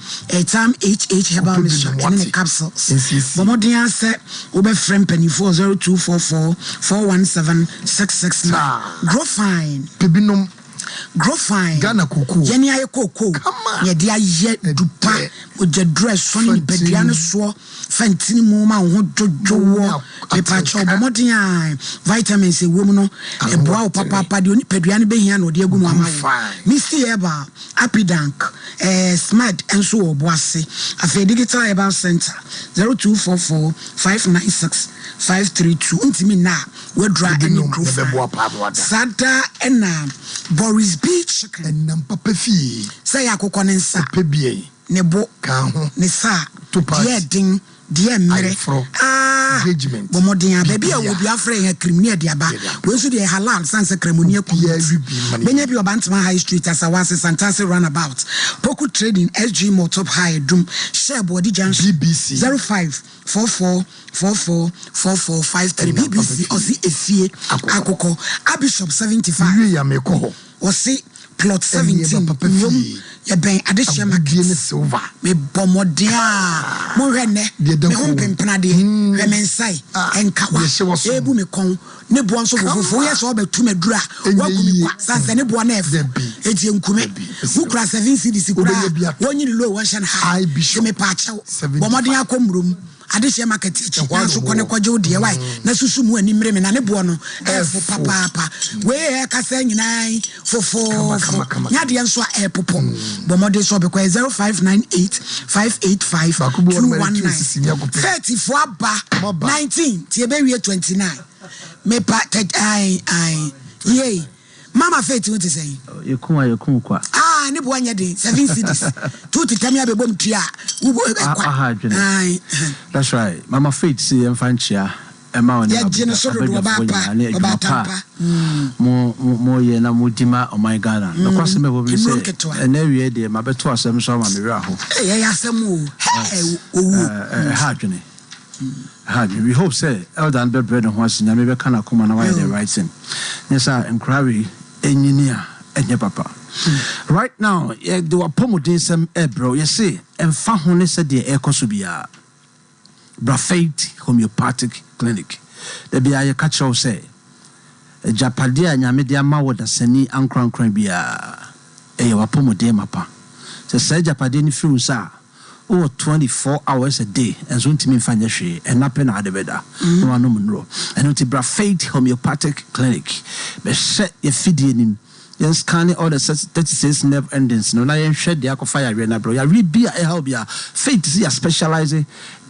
time herbal mixture in the capsules bomodin say we be friend penny 40244417669 grow fine pebinom grow fine Ghana koko yeni aye koko ye dia ye dupa o je dress so ni bedua ne so fantini mu ma ho jojo e pa cho bomodin ai vitamins e wo mu no e boa o papa de oni pedua ne behia no de agu mu ama Mr. Eba Apidank smart enso oboase afi digital herbal center 0244596532 ntimi na wedra any grow sada ena Boris Beach and papa fi say akoko ne nsa pebie ne bo ka ho ne sa Tupas. die din die mere engagement bomodin baby a wo bia frɛ ya criminal dia ba we so de halal sanse kremoni ku benya bi obantama high street asawase santase runabout poku trading SG Motop High Dum share body junction BBC 0544444453 BBC osi efie akoko Bishop 75 we ya meko osi plot 17 ye ben adehia market silver me bomodia mo hwene me ho pempena de hwe me nsai enkawa ebu me kon ne bo nso fofofo ye so betu medura wagumi kwa sanse ne bo na ef etie nkume wukra 7 cedis kura wonyini low one shan high me pa chawo bomodia akomrum adehia market echi so kone kwaje de wai na susu mu ani mre me na ne bo no ef papa we e kasa nyinai fofo nya de nso a popo bomode so be kwa 0598585219 34 aba 19 tie be wie 29 me pa ye mama faith what is saying yekun kwa ne bo anya de 7 cedis two to tell me abebom tua wo kwa that's right mama faith see emfanchia ema oni mo ye na modima oh my god no kwase me bo bi say na wie de mabeto asem so ma me wi aho ya asem we hope say elder and bread and horse na me be kana kuma na why the right thing yes sir inquiry engineer enye papa right now they were pomodin some bro you see emfa ho ne se de ekoso bia Faith homeopathic clinic there be a catch all say japadia nyame de ama wo da sani ankran bia wa pomodin mapa say japadia ni firu sa 24 hours a day and so ntimi mfanya hwe enape na adebeda no anom nro and unti Faith homeopathic clinic be set ye fidie nim yen scanning all the 36 nerve endings no na yen hwe de akofa ya na bro ya re bia e help ya Faith see ya specialize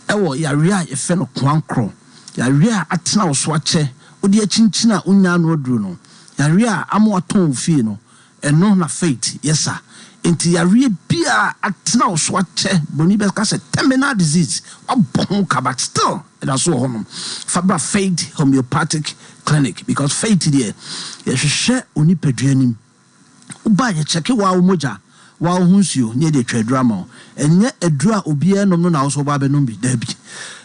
ewo ya re a efe no kwankro ya re a atena wo so ache odi achinchina unya no oduru no ya re a amo aton fie no eno na Faith yes sir enti ya re bia atena wo so ache boni be ka se terminal disease abon ka but still that's so honum fabra Faith homeopathic clinic because Faith there ye hwehwe oni paduanim uba ye check wa moja wa hunsuo ne de twadrama enye adura obia nom no na so ba benom bi da bi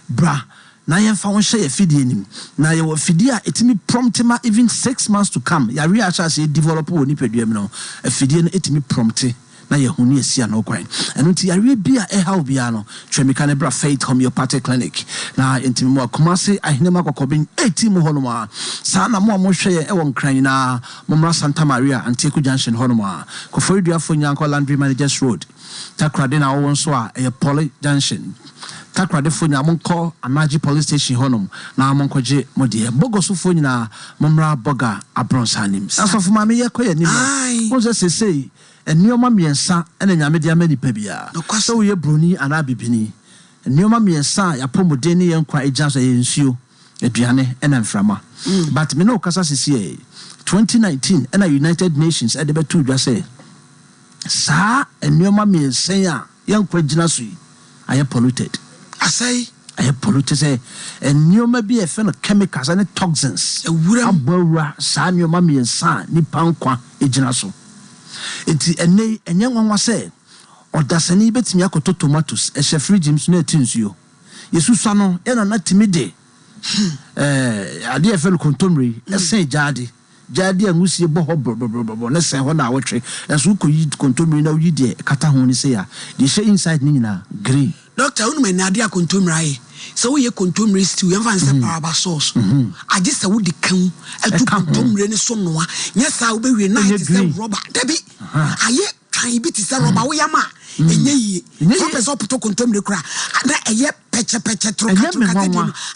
bra na ye fa won hye ye fidie nim na ye wo fidie a etimi prompt ma even 6 months to come ya reacha say develop oni paduam no fidie no etimi prompt na ye huni esia no kwan eno nti ya bia e how bia no twemika ne bra Faith homeopathic clinic na entimi mo akomase ahinema kokobin 18 mo honoma sa na mo hwe e won kran na momra Santa Maria Antiku Junction honoma ko foridua fonyanko Landry Managers Road takrade na wo nso a e Poly Junction takrade fonya monko Anaji Police Station honom na monkoje modie bogoso fonya momra boga abronsanim asofu ma me ye koye nim mo se sei enioma miensa ene nyame de amani pa bia so ye broni ana bibini enioma miensa ya pomode ne yenkwa ejanso ye nsuo aduane ena mframa but me no kasa sisi 2019 ena United Nations edebe tu dwa say Sa enoma me ensenya yankwa gina so yi aye polluted. Asai aye polluted say enoma bi e fe no chemicals and toxins. Abawura sa enoma me ensa ni pankwa egina so. Enti ene enye nwanwa say odasani betimi akoto tomatoes e she fridge mso na etinsuo. Yesusa no e na timi de ade e fe no kontomre esen jadi angusie bo ho na sen ho na awotwe enso ko yi kontomre na yi de kata ho ni say ya de she inside ni nyina green. Doctor unu me na ade kontomre ai so we ye kontomre stew yan fan say paraba sauce age say wo de kan etu kontomre ni so noa nya sa wo be we na it say rubber debi aye kan bi ti say rubber wo yama enye yi so pese oputo kontomre kura na eye peche tro katu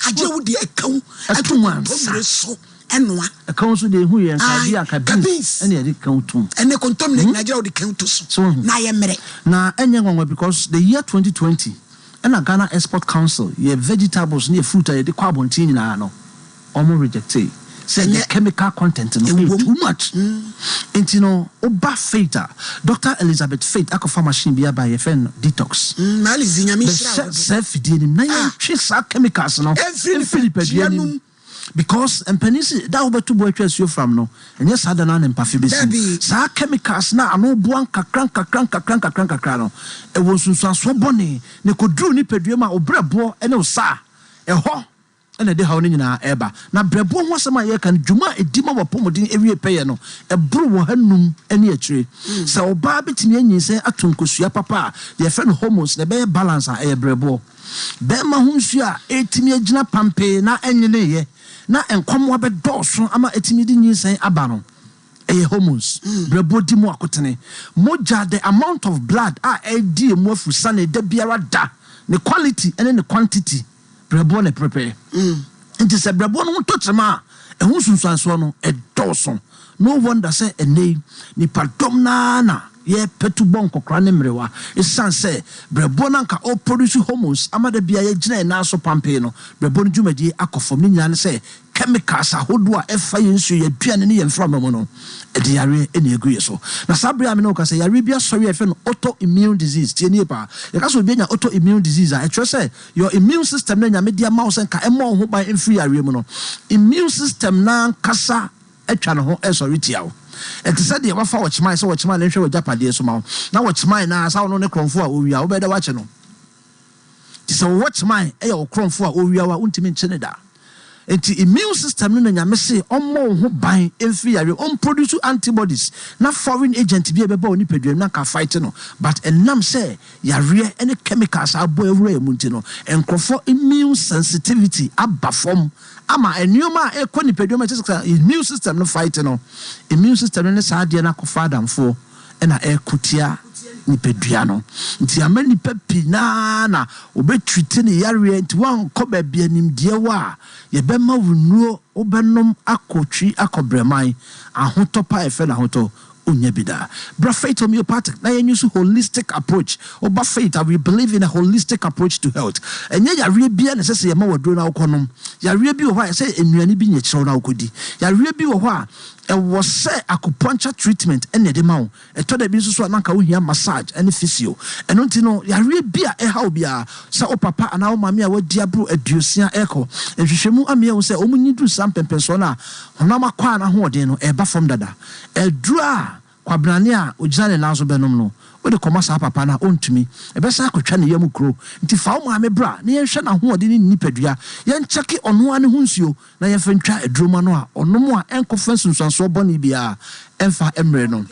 age wo de kan etu kontomre so enwa account so dey hu yen sabi akabins ene dey count ene kontom na Nigeria dey count so na ye mere na enye nwanwa because the year 2020 ena Ghana Export Council ye vegetables ne fruit ye dey kwa bontin na no omo rejected say the chemical content no too much no oba Faith Dr. Elizabeth Faith akofa machine bia ba ye fen detox mali zinya mi shira self di na ye twisa chemicals no every because empenisi that obetu boy twasuo from no enye sada na empafi besi sa chemicals na ano boan kakran no e wo sunsuaso bone ne kodru ni pedue ma obrebo ene osa eho ene de hawo ni nyina eba na brebo ho asema ye kan dwuma edima wopomodin ewie peye no ebru wo hanum ene akire sa oba betimi anyinse atonkosua papa ye friend hormones ne be balance a e brebo be ma hunsu a etimi agina pampe na enyene ye na enkwamwa be doso ama etimi di nyinsen aba no hormones brebo di mu akotene moja the amount of blood di mu afusa na da biara da the quality and the quantity brebo na prepare nti se brebo no to chema ehun sunsuanso no doso no wonder say ene ni padom na ye petu bon kokra ne mrewa esan say brebo na nka o produce hormones ama da bia ye gina na so pampe no brebo no dwumadi akofom ni nyane say chemicals ahodo a efa yensu ye duane ne ye mfra mamo no edi yare ene eguye so na sabre am no ka say yare bia sorry efe no autoimmune disease tie nie pa ye ka so bia nya autoimmune disease a etwe say your immune system na nya me dia mouse nka emo ho ban mfri yare mu no immune system na kasa etwa no ho sorry tiawo enti said de wafa watchman so watchman na hwe wajapade so ma na watchman na asa no ne kronfo a owia wo be da wache no ti so watchman e yo kronfo a owia wa untimi nche ne da enti immune system no nyame se ommo ho ban emfi yare on produce antibodies na foreign agent bi e be ba oni pedwam na ka fight no but enam say yare any chemicals abo ewura emunti no enkrofo immune sensitivity abafom ama enyoma ekoni pedwam immune system no fight no immune system no sa de na kofa adamfo na ekutia ni pedua no nti amani papi na obetwite ne yare nti wan ko ba bia nimdie wa ye be ma wunuo obenom akotwi akobreman ahotopa efe na hoto unya bida bra Faith homeopathic na use holistic approach oba Faith we believe in a holistic approach to health enye yare bia na sese ye ma wadro na ukonom yare bi wo ha se enuane bi nye kire na ukodi yare bi wo ho a e was say acupuncture treatment ene de mawo e to da bi so na nka wo hia massage ene physio eno nti no yare bia e ha obia se o papa ana o mama a wadi abro aduosia eko ehwehwemu amia wo se o munyidu sampempenso na honama kwa na ho ode no e ba fom dada edura kwabrane a ogirane nanso benom no wo de komasa papa na ontumi e be sa akotwa ne yam kro nti fa wo ame bra ne yenhwe na ho ode ne nipadua yen cheke ono ane hunsuo na ye fentwa edroma no a onom a enkofa sunsuanso boni bia emfa emre no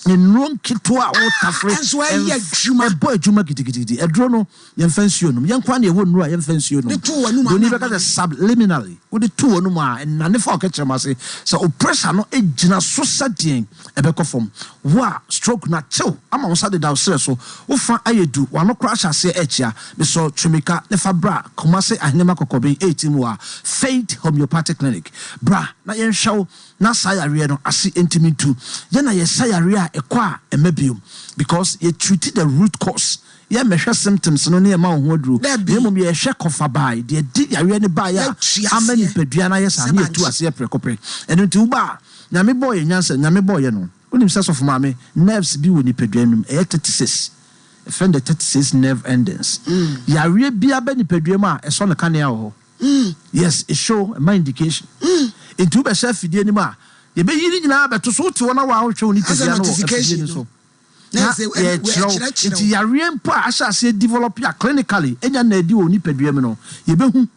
nron kitwa wo tafre enso aye adwuma boy adwuma gidigidi edro no yen fansuo no yen kwa na ye wo nru a yen fansuo no doni be ka subliminally wo de tu wonu a na ne fa okechemase so oppressor no ejina so sadien ebekofom wa stroke na chill ama on sade da so wo fa ayedu wa no crash ase echia be so twimika ne fa bra komase ahnema kokobe 18 wa Faith Homeopathic Clinic bra na yen hwew na sayare no ase intimi tu ye na ye sayare ekwa emebium because you treated the root cause ye mehwe symptoms no ne ma ho aduro ye mum ye hwe kofa bai de di yare ne bai ya amani pedua na ye sa ne tu ase prekopre eno ti uba nyame boy nyansa nyame boy no Unim sense of mame nerves bi wo nipadua 36. A friend the 36 nerve endings. Yare bia be nipadua ma e so no kanea wo. Yes, it show a my indication. Into be chef fidie ni ma ye be yiri nyina beto so te wona wa hwe oni tibia no fidie ni so. Na ye yare mpo a asha se develop ya clinically enya na edi oni padua mi no ye be hu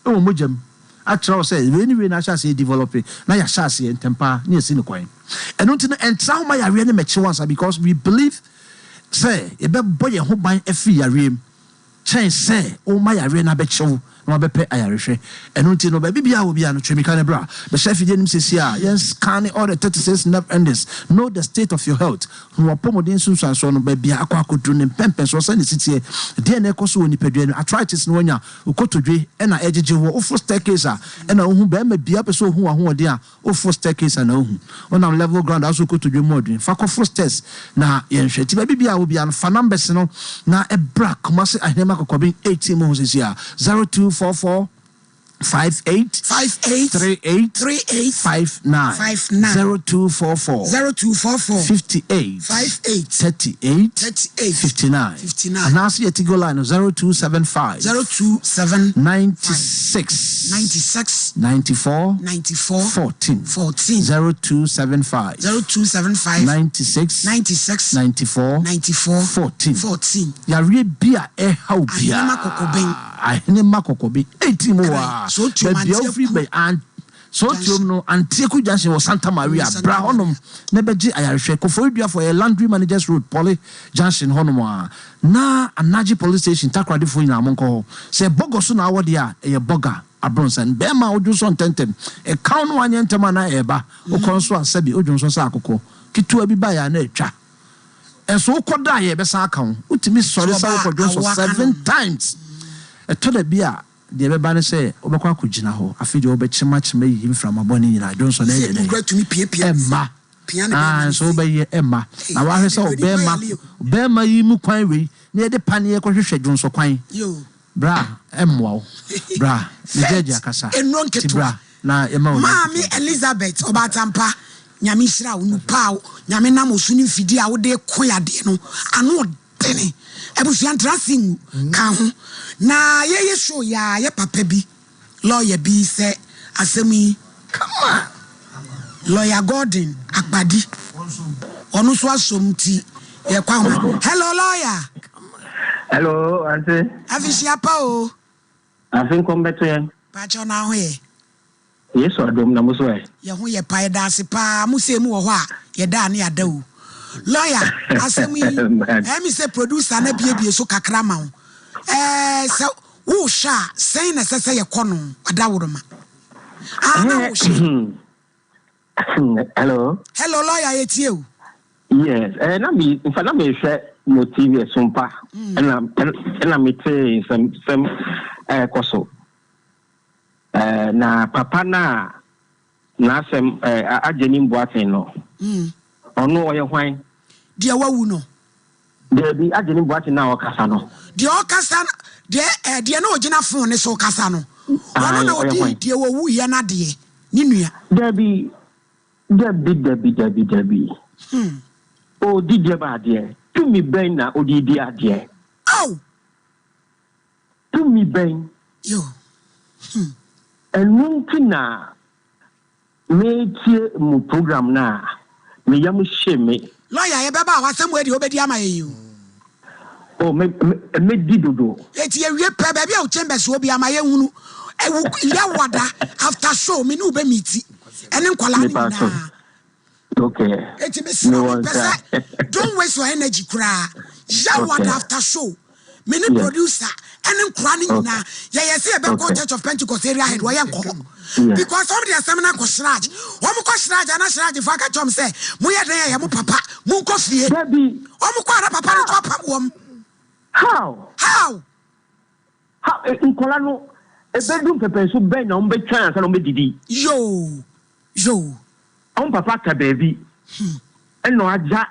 e wo mojam a tro say anyway na asha se develop na ya asha se entempa na esi ni kwan eno nti no entra ho ma yare ne meche once because we believe say e be boye ho ban afi yare m chen say o ma yare na be chew no be pe ayarehwe eno nti no ba bibia wo bia no twemika ne bra be chef fidie nim sesi a yen scan all the 36 nerve endings know the state of your health no pomodin sunsan so no ba bia akwakodru ne pempen so say ne sitie de na ekoso oni padua no arthritis no nya ukotodwe na ejeje wo ofo staircase a na ohu ba ma bia peso ohu ahoɔden a ofo staircase na ohu on level ground aso ukotodwe modin fa ko first test na yen hweti ba bibia wo bia no fa numbers no na ebra komase ahnema kokobin 18 mo sesi a 0244 58 38 59 0244 58 38 59 and now see a tigo line 0275 96 94 14 0275 96 94 14 ya re bia e how bia ahene makokobi 18 wa bia ofri be and so tiom no Antieku Junction was Santa Maria bra honom na beji ayarehwe koforidua for a Landry Managers Road Poly Junction honom na Anaji Police Station takrade fo nyina monko se bogoso na awode a e boga abronsan be ma ojuso ntentem e kaun no anyentem na eba okonso asabi ojunso sa akoko kitua bi ba ya na etwa enso koda ye be sa akaun utimi sori sa okonso 7 times etoda bia de beba ne say obekwa akogina ho afide obechima chima yi mframa boni nyina Johnson na yele emma so be emma na wa hwe say obema yi mu kwan we na de pane ko hwehwe Johnson kwan bra emwa bra ne jeje akasa bra na emma Mami Elizabeth Obatampa nyame hira wo nupa nyame nam osuni fidi a wo de koyade no ano dene ebusuan trasingu ka ho na ye show ya ye papa bi lawyer bi say asemi come on lawyer Gordon Akpadi onu so asomti ye kwa ho hello lawyer hello auntie afisia pa o afin kombeto yen pa cho na ho ye yes odom na muso e ye ho ye pa da se pa musemu wo ho a ye da na ya da o lawyer asemi emi say producer na biebie so kakra ma ho so wo sha say na say ye kono adawuruma na wo sha hello lawyer yetie o yes na me in fact na me hwe mo TV Sompa na me te some koso na papa na sem ageni mboaten no ono oye hwan de wawu no de bi ageni mboaten na okasa no de okasa de na ogina fon ne so okasa no ono na odi de wawu ye na de ni nua de bi o di de ba de tu mi ben na odi di ade au tu mi ben yo enuntina me tie mu program na me yam sheme lawyer ye beba wasem we de obedi ama ye o me di dodo eti ye wie pe ba bia o chambers obi ama ye hunu ya wada after show me no be meeti ene nkwala ni na okay eti me so don't waste your energy kra ya wada after show me ni producer ene nkra ni na ye say be go Church of Pentecost area head wo ye nko because of the seminar ko shraj wo mo ko shraj ana shraj fa ka chom say mo ye den ye mo papa mo ko fie baby wo mo ko ara papa no to pam wo how nkola no ebedum pepe so ben na umbe twan asa no be didi yo on papa ka baby eno aja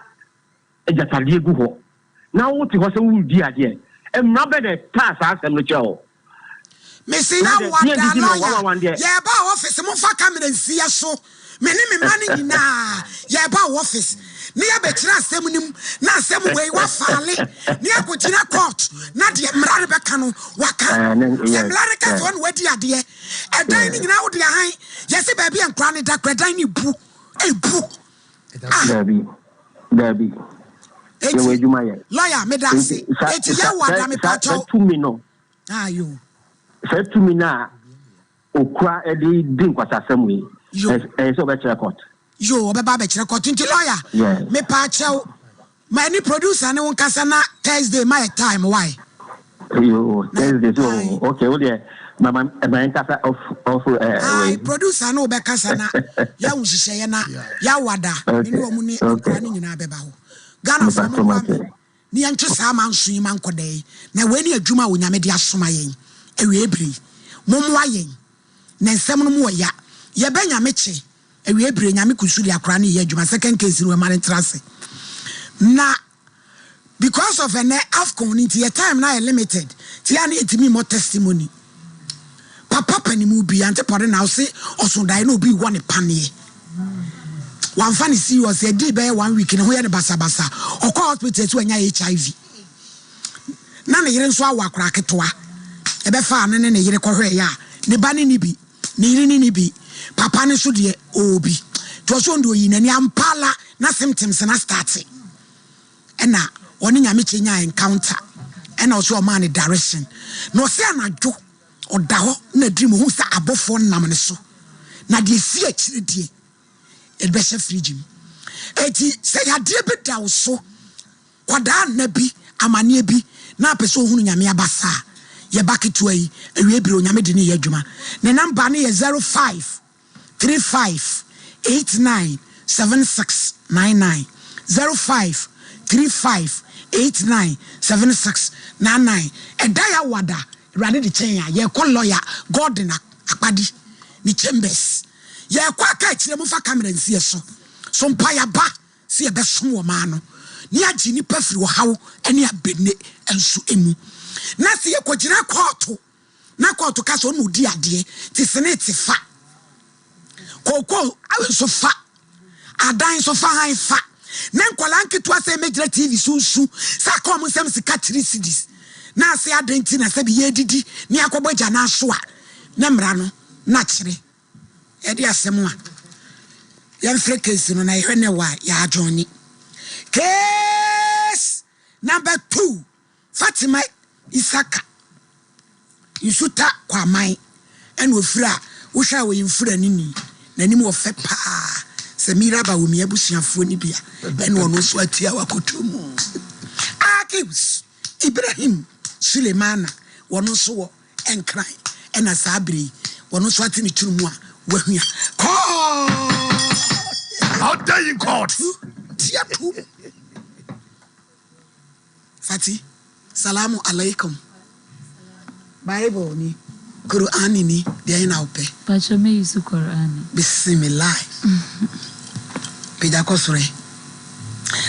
ejatade egu ho na wo ti ho se wo di ade emra be de pass asem no cheo me see na wada lawyer ye ba office mo fa camera nsia so me money na ya ba office ni ya betira asem nim na asem we wa faale ni akogina court na de mra be ka no waka mra ka so no wadi ade e dan ni nyina wo de han yesi ba bia nkra ne da kredan ni bu Dabi yewe juma ye lawyer me da se eti ya wada me pato to me no ayo say to me na okura e di nkwasa asem we e so be chere court yo obeba be chere court nti lawyer me pa chew my ni producer ne won kasa na Thursday my time why yo Thursday so okay o de mama kasa of producer no be kasa na ya unhihye ye na ya wada ni wo mu ni okura ni nyina beba ho Ghana from ni antwe sa manso man kodai na we ni adwuma wo nyame de asoma yen ewe ebri momwa yen na nsem no mu ya ye be nyame che ewe ebri nyame kusuri akra ni ye adwuma second case no man trase na because of an afcon into your time now limited ti ani etimi more testimony papa panimu bi ante pore now say osundai no bi one panie one funny serious e di be 1 week ne ho ye ne basa okọ hospital to anya HIV na ne yire nso awakora ketoa e be fa ne ne yire kohwe ya ne ba ne ni bi ne yire ni bi papa ne so de obi to so ndo yi nani ampala na symptoms na start ena oni nyame chenya encounter ena so ma ne direction no se anadwo oda ho na diri mo hu sa abofo nam ne so na de si akire die e be she fridge eti se ya de be da so kwada na bi amane bi na pese ohunu nyame abasa ye baketu ayi ewie biro nyame de ne ye adwuma ne number ne ye 05 35 89 7699 05 35 89 7699 edaya wada rade de chen ya ye ko lawyer Gordon akpadi ni chambers ye kwa aka kire mu fa camera nsie so mpa ya ba se ye be som wo ma no ni agi ni pafiri wo hawo ene abene enso emu na se ye kogina court na court ka so no di ade ti senate fa koko awe so fa adan so fa han fa na nkwala nketo ase mejira TV sunsu sa kom nsem sika 3 cedis na ase adanti na se bi yedidi ni akobogya na so a na mra no na kire e di asem a yan frequency no na ihwe wa ya ajoni case number 2 Fatima Isaka isuta kwa mai eno ofira wo hwa wo yimfira nini nanim wo fe pa se miraba wo miabusuafo ni bia eno no so atia wakotomu Akibs Ibrahim Sulemana wono so wo enkran ena sabri wono so atini turumu a wahua how dare you court tiatu Fati salamu alaikum Bible ni Quran ni dia ina ope pacho me use Quran bismillah peja kosore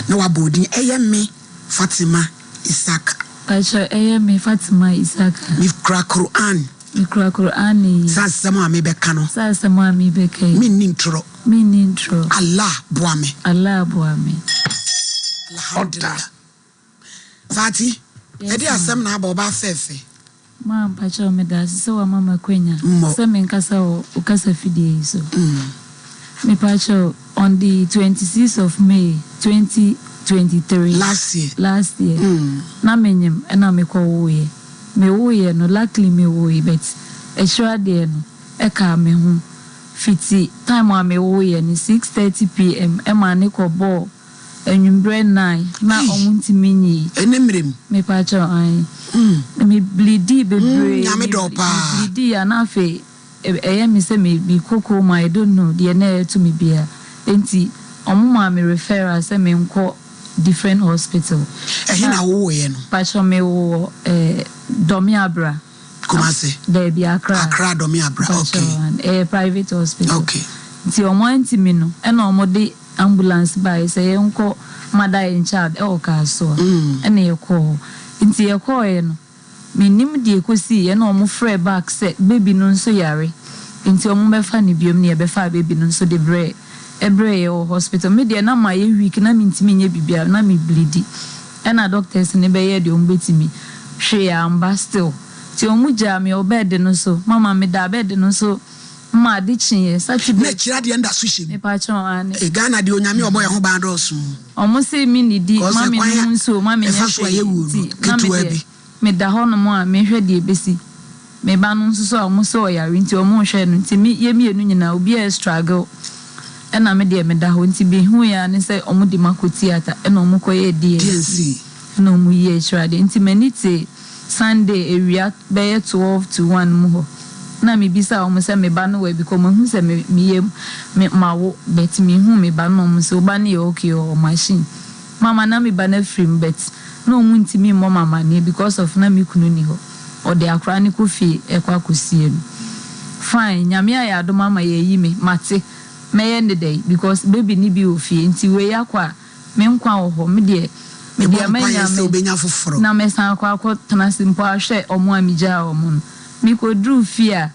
na wabodi eyeme Fatima Isaka pacho eyeme Fatima Isaka mi kra Quran ni sasa mo ame beka no sasa mo ame beka mi nintro Allah boame alhamdulillah Fati edi asem na aba oba fefe ma pacho me da so wa mama kwenya se me nkasa o ukasa fidie so me pacho on the 26th of May 2023 last year na menyem na me ko woye me woye no luckily me woye but e sure de no e ka me hu fiti time wa me woye ni 6:30 PM e ma ne ko ball enwumbre 9 na omuntimi nyi enemrem me pacho ai me bleedi bebre nyame dopa bleedi ya na fe eye me se me bi koko ma I don't know the na to me bia enti omuma me referral se me nko different hospital na wo ye no pacho me wo Domiabra Kumase there be Accra Domiabra okay private hospital okay ti omo me no e na omo de ambulance by say nko mother in child e o ka so e na e ko nti e no minim de ekosi e na omo frɛ back say baby no nso yare nti omo be fa ne biom ne be fa baby no so de bre ebre o hospital me de na ma ye week na mintimi nye bibia na me bleedi na doctors ne be ye de omo betimi hwe amba still ti omo ja me obed no so mama me da bed no so ma de chinye Saturday na kira de nda so hye me pa chon ane e Ghana de onyame obo ye ho ba doso omo se mi ni di mama no nso mama nya hwe me da ho no mo a me hwe de besi me ba no nso so omo so ya nti omo hwe no nti me ye mienu nyina obi a struggle na me de me da ho nti bi hu ya ne se omo di makoti ata na omo koye DNC na omo ye trade nti manite Sunday area be 12 to 1 mo na me bisa omo se me ba no we because mo hu se me mawo bet me hu me ba no omo se oba na okay o machine mama na me ba na free bet no omo nti me mo mama ne because of na me kunu ni ho o de akra ne ko fi ekwa kosie no fine nyame ya do mama ye yi me mate me end day because baby ni bi ofie nti we yakwa me nkwa wo ho me de amanya me obenya foforo na me san akwa tanasimpo ahwe omo amija omo mi ko dru fia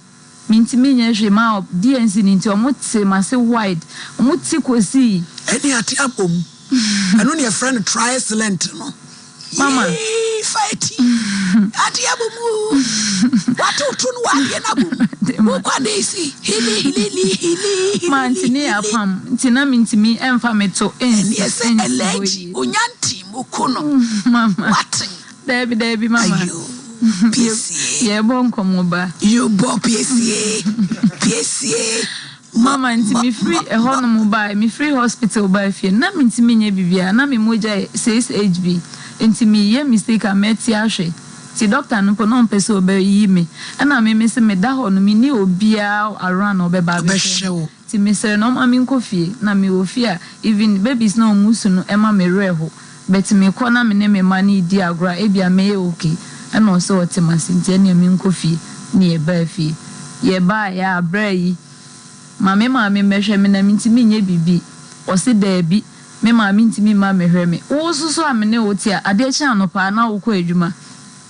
minti me nya hwe ma DNC ni nti omo te ma se wide omo ti kosi eni ati abom anu ne friend try excellent no mama fighting ati abomu watu tunu wadi na bomu kwa desi hili mantini apam ntina mintimi emfa meto yes eleji onyanti mukono mama what debi mama PCA ye Nkomo ba you bo PCA mama ntimi free eho no mo ba mi free hospital ba fie na mintimi nya bibia na me moja 6HB ntimi ye mistake ameti ahwe ti doctor no no pese obayi me na me se me da ho no me ni obia around obeba be ti me se no ma me nkofie na me ofia even babies na omusu no ema me reho but me ko na me ne me mani di agora e bia me okay na o se o te masinti na me nkofie ni e ba fie ye ba ya abrai ma me mehwe me na mintimi nye bibi o se da bi me ma mintimi ma mehwe me wo susu amene wo ti ade chi anopa na wo ko adwuma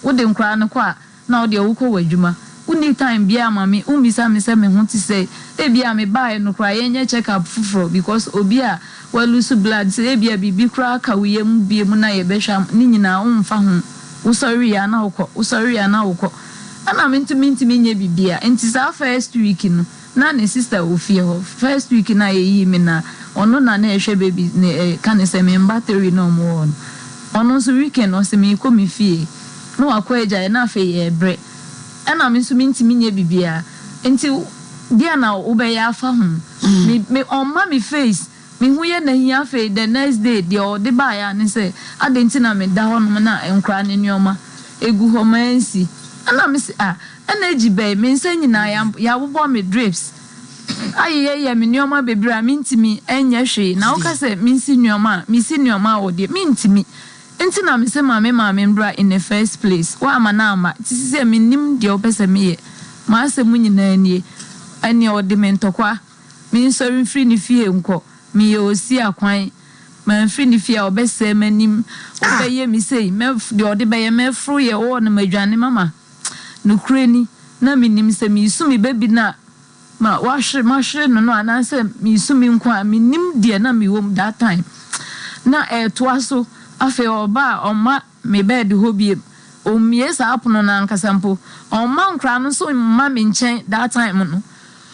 wo de nkra no kwa na wo de wo ko wadwuma uni time bia ma me umisa me se me ho ti se e bia me ba no kra ye nya check up fufuro because obi a wa lose blood se e bia bibi kra ka wo yem bia mu na ye behwa ni nyina wo mfa ho wo sorry ya na wo ko ana mintimi nye bibia enti sa first week no na ne sister ofie ho first week na ye yi me na ono na ehwe baby ne kan se me battery no mo ono so weekend o se me ko mi fie no akwa eja na fe ye bre ana me so mintimi nye bibia enti dia na wo be ya afa ho me on ma me face me hu ye na hia fe the next day dia o de ba ya ne se adenti na me da ho no na enkra ne nyoma egu ho mansi ana me se energy bay me nsa nyina ya bobo me drips aye me nyoma bebra mintimi enye hwe na wo ka se minsi nyoma wo de mintimi enti na me se mama mbra in the first place wa amana ama tisi se minim de opese me ye ma se mu nyina anie anie o de mentokwa min so mfiri ni fie nko me ye osi akwan ma mfiri ni fie obese manim obeye mi sei me de o de beye me fru ye wo na madwane mama no kreni na minim se mi su mi baby na ma wahre no ananse mi su mi nkwa minim de na mi wom that time na toaso afi oba oma me bed hobie o miesa apono na nkasampo oma nkra no so mma me nchen that time no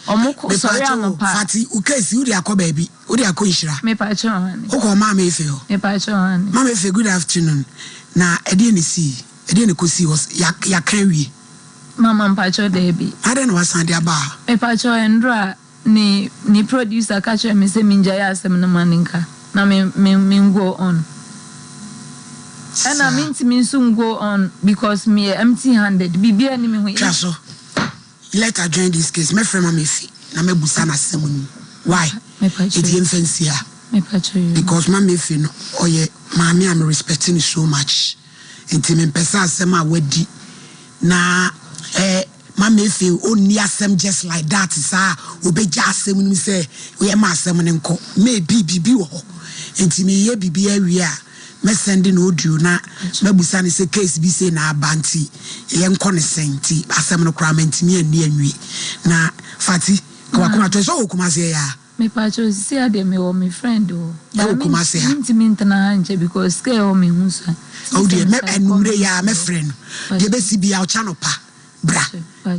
omoko sorry anopa fati ukesi uri akọ baby uri akọ nhira me pa cho hani oko ma me fe ho me pa cho hani ma me fe good afternoon na ede ne kosi was ya kan wi mama mpacho debi ada no wasande aba me pa cho endra ni producer ka cho me se minja ya asem no maninka na me go on. And I mean to me soon go on because me empty handed. Bibi ani me ho. So let her join this case. My friend ma me fi. Na me busa na semuni. Why? It's infancy. Because ma me fi no oye maami am respecting so much. Enti me pesa asem a wadi. Na ma me fi oni asem just like that sa obeja asem ni say we ma asem ni nko. Me bibi wo. Enti me ye bibi awie a me sending audio na me busa ne se case bi say na abanti ye nko ne senti asem no kra mentimi ani anwi na fati kwa to so okuma se ya me pacho si ade me o me friend o ya okuma se ha intimi ntana nche because ke o me hunsa o de me enumre ya me friend de be si bia o cha no pa bra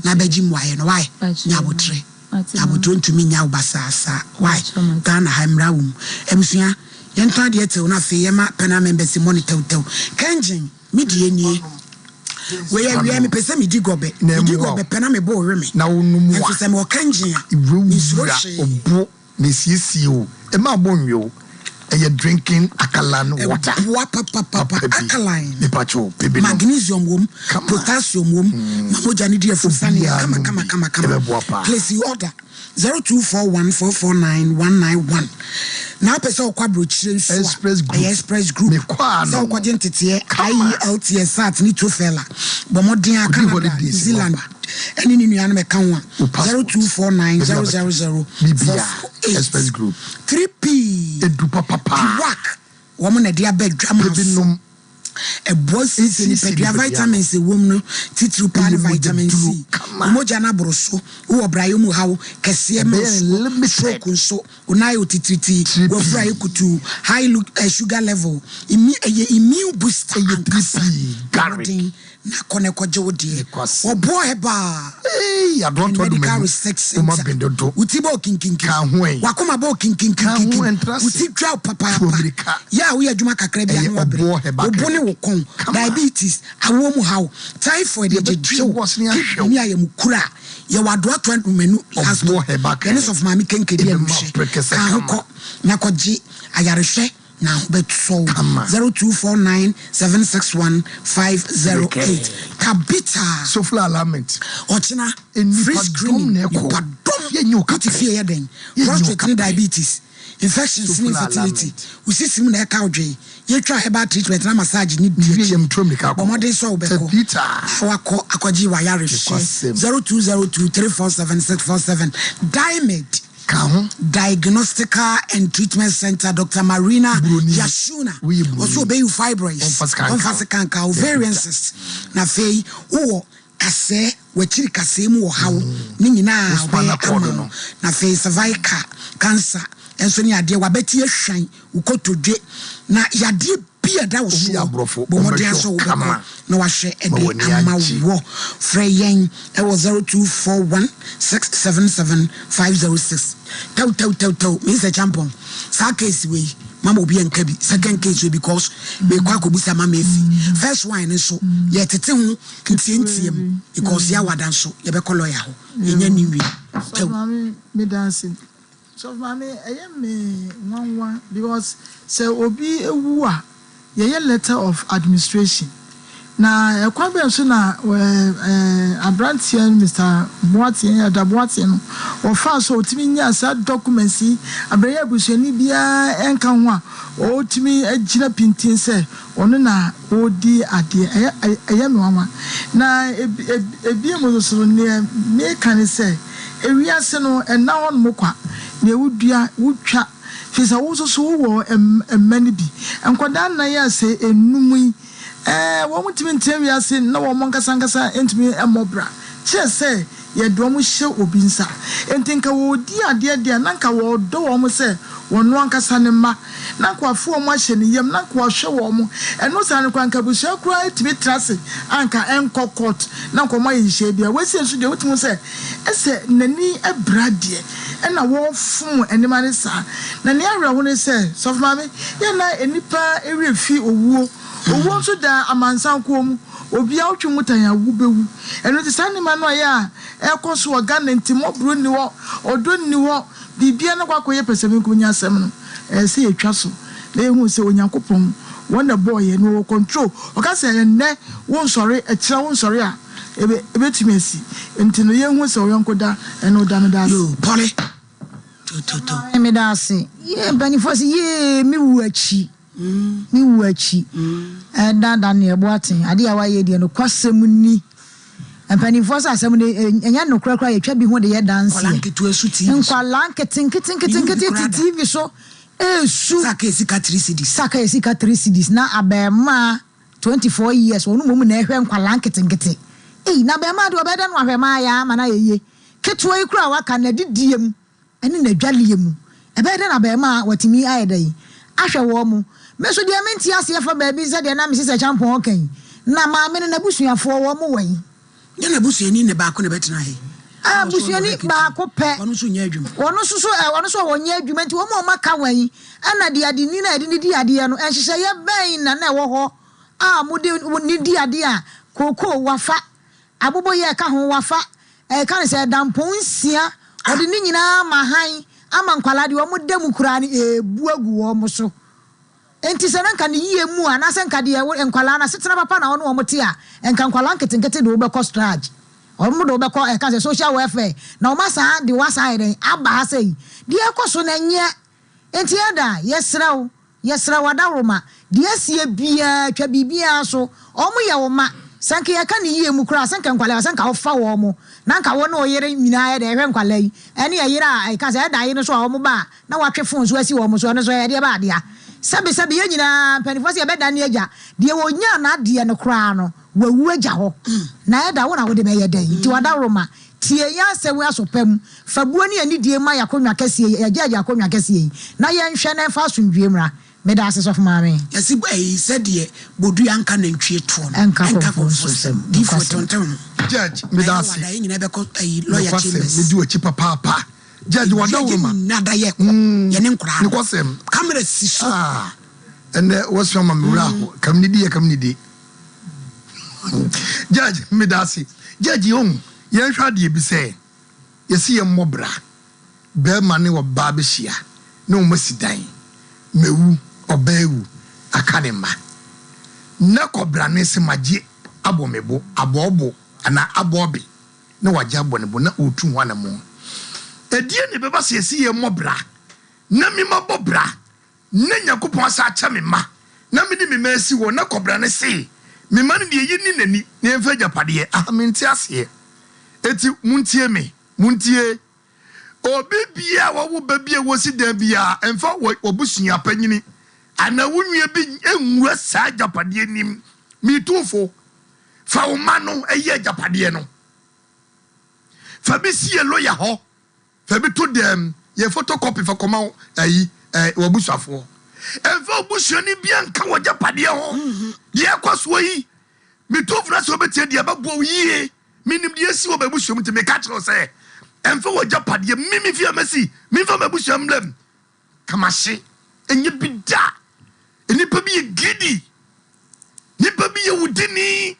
na beji mwaye no why nya botre aboto ntumi nya obasasa why Ghana hamra wum emsua yento de ete na fe yema pena members monitor kenjin midie nie we ya me pese me digobe pena me bo reme na wonumu a se me kenjin a obo ne siesio e ma bonwo drinking alkaline water alkaline nipacho pebe magnesium wom potassium wom mamoja ni dia fusani kama place you order 0241449191 na pesa okwa brochire so express group so okwa jentete IELTS sat ni tofela bomoden aka New Zealand any ni nua na me kan wa 02490004 express group 3P edu papa work woman na dia bed drama a boy is in vitamin C woman titru pan vitamin C moja na broso wo brayo mu hawo kese me stroke so unai otitriti wo fry kutu high sugar level immune booster garden na kone koje wodie obo heba I don't want to utibo kinkin wakoma bo kinkin uti draw papa ya we adwuma kakra bia no obone wo kon diabetes awo mu hawo typhoid ye jejo ni ayem kura ye wado atwa menu last kennis of mami kenkedi amuhye kan ko na koje ayarehwe now bet so 0249761508 kabita so full alignment ochina free screening you cut fear yeden prostate diabetes infections and infertility we see sim na ka odwe ye twa herbal treatment na massage ni bomode so obeko wako akoji wa yare 0202347647 diamond Diagnostical and Treatment Center Dr. Marina Yashuna also be you fibroids on kanka ovarian cysts na fei wo kase wachiri kase mu wo hawo ni nyina no na fei cervical cancer enso ni ade wa beti ehwan ukotodwe na yade bia da wo so bomode aso wo na wa hwe ede amawo freyen e was 0241677506 tau Mr. Champon sa case we mama obi enka bi second case we because we kwa ko busa mama efi first one so ye tete hu kitientiem because ya wadan so ye be kolo ya ho enya ni wi so mama me dancing so mama me nwanwa because say obi ewu a ye letter of administration na ekwa be so na abrantian Mr. Boatien ya da Boatien o fa so otimi nya sa documents abraya bushani bia enka ho a otimi agina pintin se ono na odi ade eye mama na ebie mo so ne me kan se ewiase no ena on mokwa na ewudua wutwa fisa wo so wo emmani bi enkoda na ya se enumui wo mutimi ntemi ase na wo monkasa entimi emobra che se ye do mo hye obi nsa entinka wo di ade na nka wo do wo mo se wono ankasa ne ma na kwa fu wo mo hye ne yam na kwa hwe wo mo eno sa ne kwa nka bu hye kura etimi trase anka enko court na kwa mo hye bia wesi enso de wutimo se ese nani ebrade na wo fun enima ne sa na ne awra wo ne se so mama ye na enipa ewe fi owuo owo so da amansan ko mu obi a otwe mutan ya wu bewu eno ti sane ma no ya ekoso organ ntimo bro ni wo odo ni wo bibia na kwakoye pesemi ko nya asem no se etwa so na ehu se onyankopon wona boy no wo control o ka se ne wo nsore e kira wo nsore a ebe timesi ntino ye hu se oyonkoda eno da no da yo pole to me da se ye bani fosi ye mi wu achi mi wachi dada ne eboaten ade ya waye de no kwasem ni empani force asem ne enya no krakra ye twa bi ho de ye dance kwalanketu asuti kwalanketin TV so Su Saka esika 3 cedis. Saka esika 3 cedis na abema 24 years onu mum na ehwe nkwala nketengete. Na abema de obeda no ahwema ya ma na yeye. Ketuwa ikura waka na didiem ene na dwaliem. Ebeda na abema watimi ayedai. Ahwe wo mu. Meso de menti ase fa baabi ze de na mesese champon okan. Na ma me na busuafo wo mu wan. Ya na busuani ne ba ko ne betina he. Busuani ba ko pe. Wono so nya adwuma. Wono so wonya adwuma nti wo mo maka wan. Ana de ade ni na ade ni di ade no enhyehyɛ ye bɛn na na wo ho. Mu de ni di ade a koko wafa. Abobo ye ka ho wafa. Ka ne sɛ dampon nsia. Ode ni nyina ma han ama nkwala de wo mo dem kura ni ebu agu wo mo so. Enti se nanka ne yie mu a na se nka de nkwala na setena papa na wo no wo mote a enka nkwala nketenkete de wo be cost charge. Omo do be ko ka se social welfare na o masa de wasa eden aba ha sei de ekoso na nye enti ada yesra wadaroma de asie bia twa bibia so omo ye wo ma sanke ya ka ne yie mu kura sanka nkwala sanka wo fa wo mo na nka wo no yere nyina ya de hwe nkwala yi ene ya yere a ka se da yi no so a wo mo ba na watwe fon so asi wo mo so ne so ya de ba de a sabe ye nyina panifo se be da ne agya de wo nya na de ne kura no wawu agya ho na eda wo na wo de be ye dan ti wada roma tie ya sewe asopam fabuo ne ani die ma yakonwa kase ye agya akonwa kase ye na ye nhwe na fa asundwie mra me da ase sof maame yesi said ye bodu anka na ntwie to no anka konfo di fotonton judge me da ase da nyina be ko lawyer chambers me di ochi papa judge wada roma na da ye ye ne nkura ne kwasem camera si so and what's your mamura kam ni di judge me da ase judge yon yen hwa de bi se yesi ye mobra be mane wo ba be hia na o masidan mewu obaewu akanema na kobra ne se magye abomebo abobo ana abobi na waje abonebo na otu hwana mo edie ne beba se yesi ye mobra na mi mabobra na yakopon asa acha me ma na me di me masi wo na kobra ne se me man de yi ni nani na enfa japade ahamente ase eti muntie obi bia wo ba bia wo si dan bia enfa obusua panyini ana wunua bi enwura sa japade nim mi tufo fa wo ma no eye japade no fa bi si lawyer ho fa bi to dem ye photocopy fa koma ayi obusuafo enfa obusua ni bia nka wo japade ho ye kwaso yi mi tufo na so betie dia babo yie minim de esi wo babusua mu te me ka kiro se emfa wo japade mimi fi amasi mi fa babusua mlem kamashi enye bida enipa bi gidi nipa bi wudini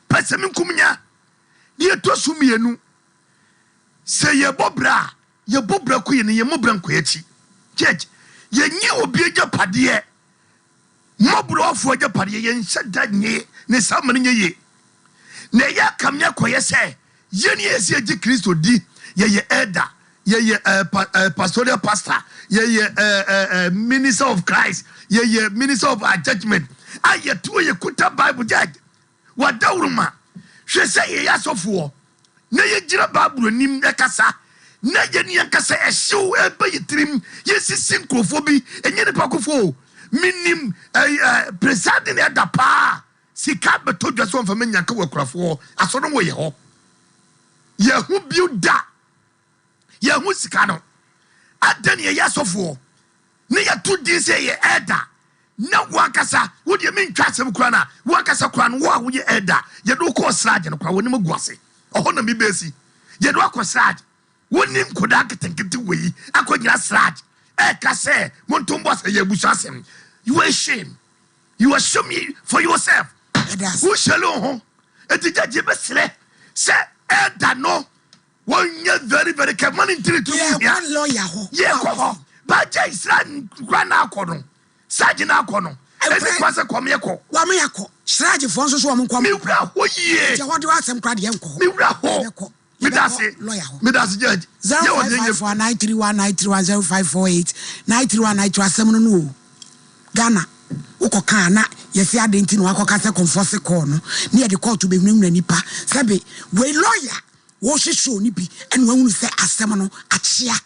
pasemi nkumnya ye tosu mienu se ye bobra ku ye ne ye mobra nkoyachi church ye nye obi japade mobra ofo japade ye nhyada nye ne samane nye ye na ya kamnya koye se ye ne esi agi Kristo di ye elder ye pastoral pastor ye minister of Christ ye minister of judgment aye to ye kuta Bible judge wadawruma hwe se ye asofo na ye gira Bible nim ekasa na ye ne yakasa ehyew ebayitrim ye sisin krofo bi enye ne pakofo minim president elder pa sika beto dwaso mfa menya ka wakurafo aso no wo ye ho ye hu biuda ye hu sika no adan ye yasofo ne ya to di se ye elder na wakasa wo de mentwa asem kura na wakasa kura no wo a wo ye elder ye do ko sraje no kura wonim guase oho na mi besi ye do ko sraje wonim koda ketenkete weyi akonyira sraje ka se montombo se ye busu asem you are shame for yourself. Who shall know? Et the judge besle say elder no one year very careful in 3 to one lawyer. Yeah, but Israel Grana Cono, Sajina Cono, and it was a comiaco. Wamiako, Sraji Fonso woman come. What do I some crowd yanko? Midas judge 054 931 931 931 931 Ghana. Uko kana yesi adenti no akoka se conforce call no na de court be nwunwa nipa sabe we lawyer wo hwehwe ni bi ene wanu se asem no achia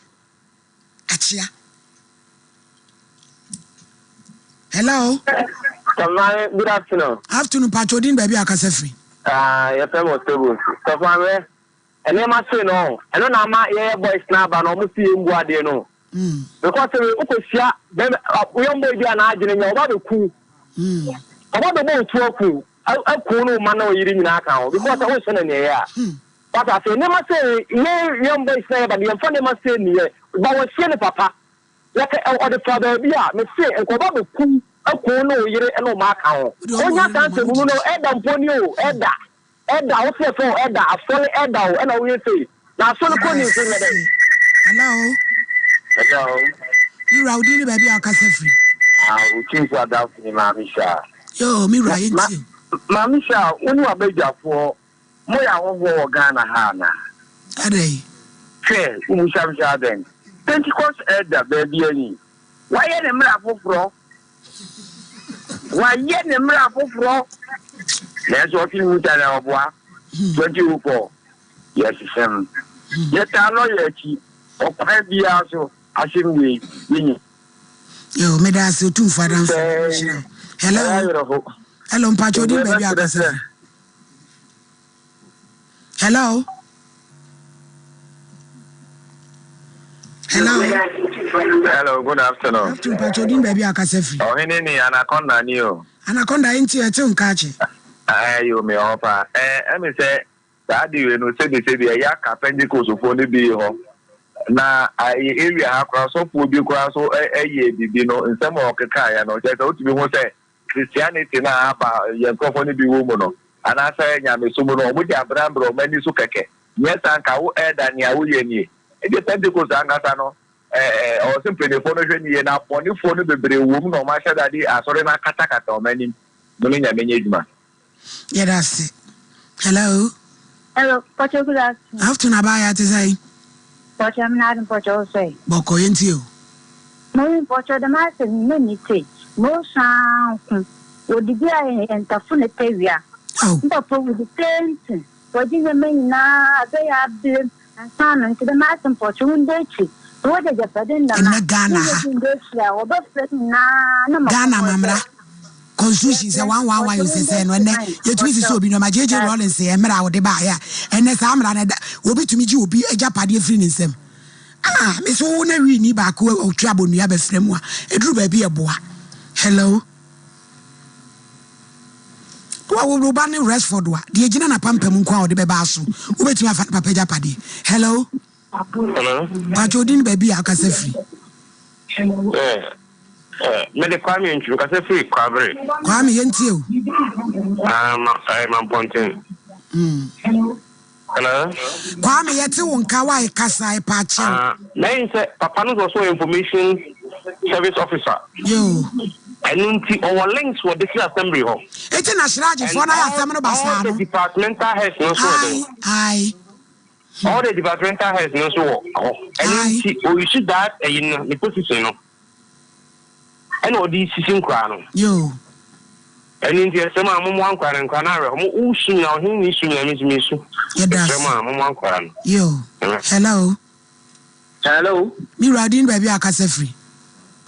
Hello. Good afternoon. Afternoon, Pachodin, baby, I can say free. Your famous table. So, my and then I say no. I don't know my boys now, but I'm see him what they know. Because then we are maybe an agent about the cool. About the boat to a cool. I cool man or you didn't account because I was in the air. But I say, never say, young boys say, but the funny must say, but what's your papa? Like the father, yeah, me say, and go about the cool. A corner, you know, mark out. Oh, you can't say, no, Edda, Ponyo, Edda, what's your phone, Edda, fully Edda, and I will say, now, so the corner is in the Hello. Hello. You are doing baby, I can say free. I will choose what that for Mamisha. Yo, me right. Mamisha, when you are big for Moya over Ghana Hana. A day. Fair, Umusha then. Pentecost Edda, baby. Why are the miracle for? Why yet the miracle for? That's what you would tell our 24. Yes, 7. Yet I know you or 5 years or I shouldn't wait. Yo, me that's so too far down. Hello. Hello, Pachodin, baby, I can say. Hello. Hello, good afternoon. Afternoon, Pachodin, baby, I can say. Oh, any anaconda new. Anaconda into a tune catch. You may offer. Let me say that you know, say the yak appendicos of only be home. Now, I area have cross up will be cross a year, you know, in some of the car, and just out to be one say Christianity now about your company be woman. And I say, Yamisumo, which are brand or many sukake. Yes, and Kawu Ed and Yawuni. It is Pentecost Angatano. Or simply the phone you now on your phone to be a woman or my daddy as or in a catacata or many management. Yeah, that's it. Hello. Hello, Porto, good afternoon. Afternoon, Abaya to say. Porto, I'm not in Porto, say. Boko into you. No, in Porto, the master, many take. No sound. Would the guy and Tafuna Tavia? Oh, but with the same. What is the main now? They have been and son to the master in Porto, one day. What is the president? Ghana, Mamma. Constitution say 111 you say no na you to so obi no ma jeje Rollins say emra wo de ba ya ene sa amra na obi tumi ji obi ejapade free nsem me so na wi ni ba ko otwa bonua ba frem a eduru ba bi eboa. Hello wo ba ni Restford wa de ejina na pampam nko a wo de be ba aso wo betumi afa papa ejapade. Hello Pachodin baby akase free. Me de Kwame Nchu ka se free Kwame. Kwame yentie o. I'm pointing. Hello. Kwame yete won ka wa kasa e pa che. Nine say papa no also information service officer. Yo. Enunti our links were the assembly hall. Eti na shiraje for na asem no basa no. Departmental heads no so. Aye. All the departmental heads no so. Enunti o you should that in the position no. And all these season crown. Yo. And in the summer, one crown and canara, who soon now he soon me so. One crown. Yo. Hello. Hello. Me radin baby akase free.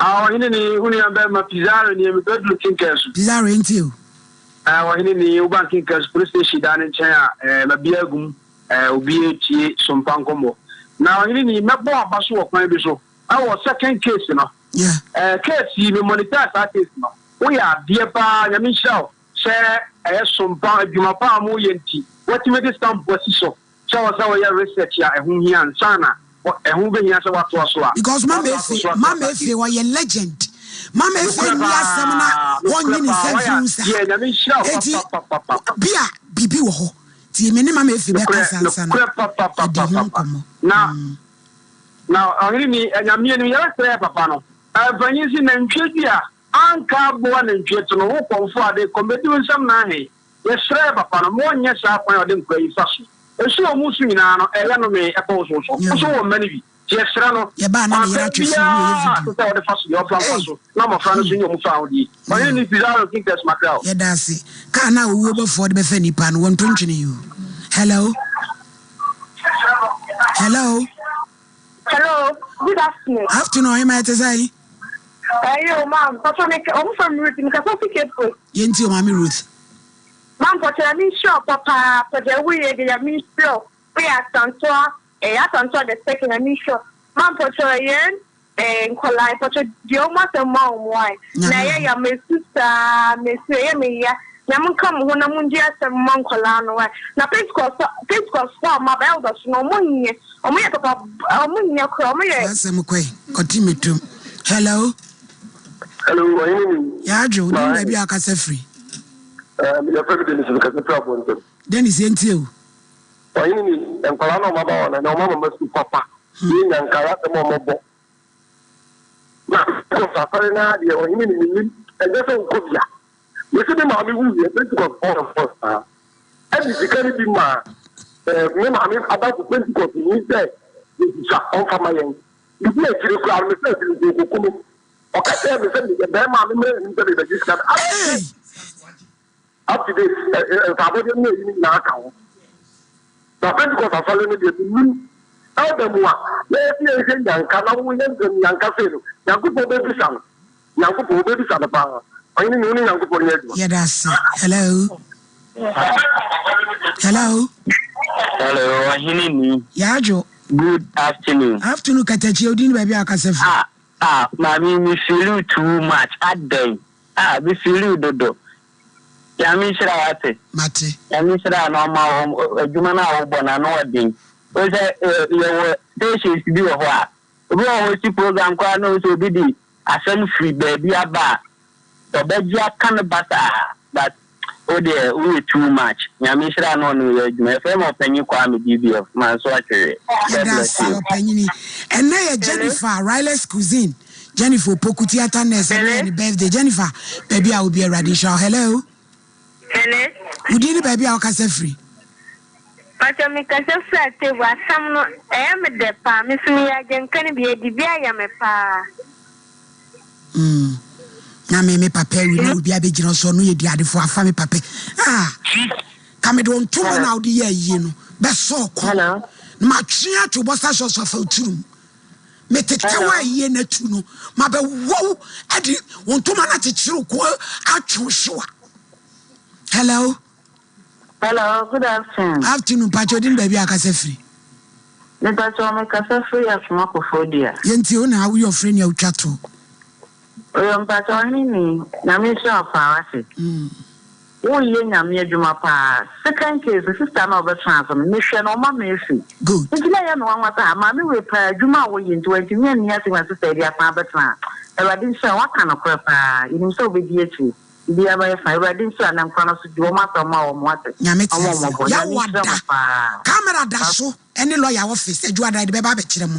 Ah, in the Union Bema Pizarro near me good looking cash. Pizarro into you. In the banking cash police station down in China, Mabiagum, Ubi, Sompa Nkomo. Now in the Mabo Basu of my bishop. Our second case, you know. Yeah. Case you monitor that is no. We are dear pa Yamisha, share Sompa, Jumapa Moyenti. What you make stamp position? Show us our research here, whom he and Sana. Because Mama Efe was a legend. Mama Efe was a one minute sentence. Bia, Bibi Woho. The minimum Efe now, I really and I'm meaning your papa. When you see them Chedia, Anka born and Cheton, who come for the committee some nine. Yes, sir, papa, more yes, I didn't play fashion. And so Musimino, a enemy, a post so many. Yes, Rano, Yabana, the first your proposal. No more friends in your found ye. My name is Pizarro, think that's my girl. Yeah, that's it. Can now over for the Bethany pan, one punching you. Hello. Hello. Hello. Good afternoon. Afternoon, I might say. Ayo, ma'am, I'm from Ruth, because I think it Yenti o Mami Ruth. Ma'am, but I mean sure, Papa, for the way they mean sure. We are Santua, the second, I mean sure. Ma'am, for yen, and collide, but the almost a mom, why? Naya, my sister, Miss Amy, Yaman come when I'm just a monk colano. Now, please cause for my elders, no money, or me a money, a crummy. Continue to. Hello. Hello, yeah, Joe, maybe I can say free. Your president is a problem. Dennis, ain't you? And Colano Mabon and Omama must be Papa. Being and Karate Momo. Now, or and that's all good. You see the mommy who is a of all of us. And if you can't be my mammy about the 20 of the day, this is all for my end. You play to the crowd, Mr. Okay, the Bama up to this, I wouldn't know now. The Pentecost are following the out of one. Let me say, young Canadians and young Casino, young people baby son, young people baby son of power. I mean, young people. Yeah, that's hello. Hello. Hello, Hinini. Yeah, Joe. Good afternoon. Afternoon, Katachi, Odin, baby, I can say. Mammy, me feel too much at day. We feel you, Dodo. Yami Shirate. Mate. Yami Shira, no more, Jumana, Bonano, Ding. Was your stations to do a while. The Royal program, Quano, so did it. I send free baby a bar. The Bedia can butter, but oh dear, we too much. Yami Shira, no, my friend of Penny Kwame DB of my sorcery. That's our penny. And now Jennifer, Riley's cousin. Jennifer Pokutiata Ness and birthday. Jennifer, baby, I will be a radical. Hello. Hello. You didn't baby, I'll cast free. But I make a flat was some I am a depa, Miss Me, I can be a divia, I am a pa. Now, me papa will be a big so no, you did for a family papa. Come on, 2 1 out the year, you know. That's so cool. Machia to Boston of a tomb. Me take away ye netuno. Ma be wo adi won to mana chichiru ko atwo hwa. Hello. Hello, good afternoon. Afternoon, Pacho din baby akase free. Le Pacho me kase free asuma ko fodia. Yenti o na wo your friend ya utwato. O Pacho ni na me sha fa wase. Wo ye nyame adwuma pa. Second case sister na obetra me hwe no ma me fi. Good. Nti na ya no wanwata ma me we pa adwuma wo ye nti wanti me ni ase ma sister dia pa betra. Ewade nso waka no kora pa. Ini nso obedi achi. Dia ba fa ewade nso anam kwa no so di o ma so ma o mo ate. Nyame ti. Ya wada. Camera da so any lawyer office adwada de be ba be kire mu.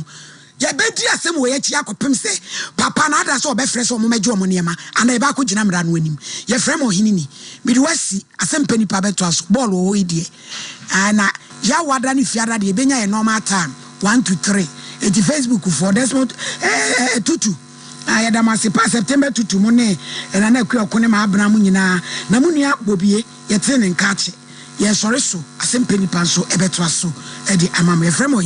Ya bedi asem wo ye chi akopem se papa na ada so obefre so mo meje o mo niema ana e ba ko gina mra no anim ye frem o hinini mi de wasi asem pani pa beto aso ball o edie ana ya wada ni fiada de benya ye normal time 1 to 3 eti Facebook for Desmond tutu ya da mase pa September tutu mo ne na na akua ko ne ma abna mu nyina na mu nua bobie ye te ne nka che ye sore so asem pani pa so e beto aso e di amam ye frem o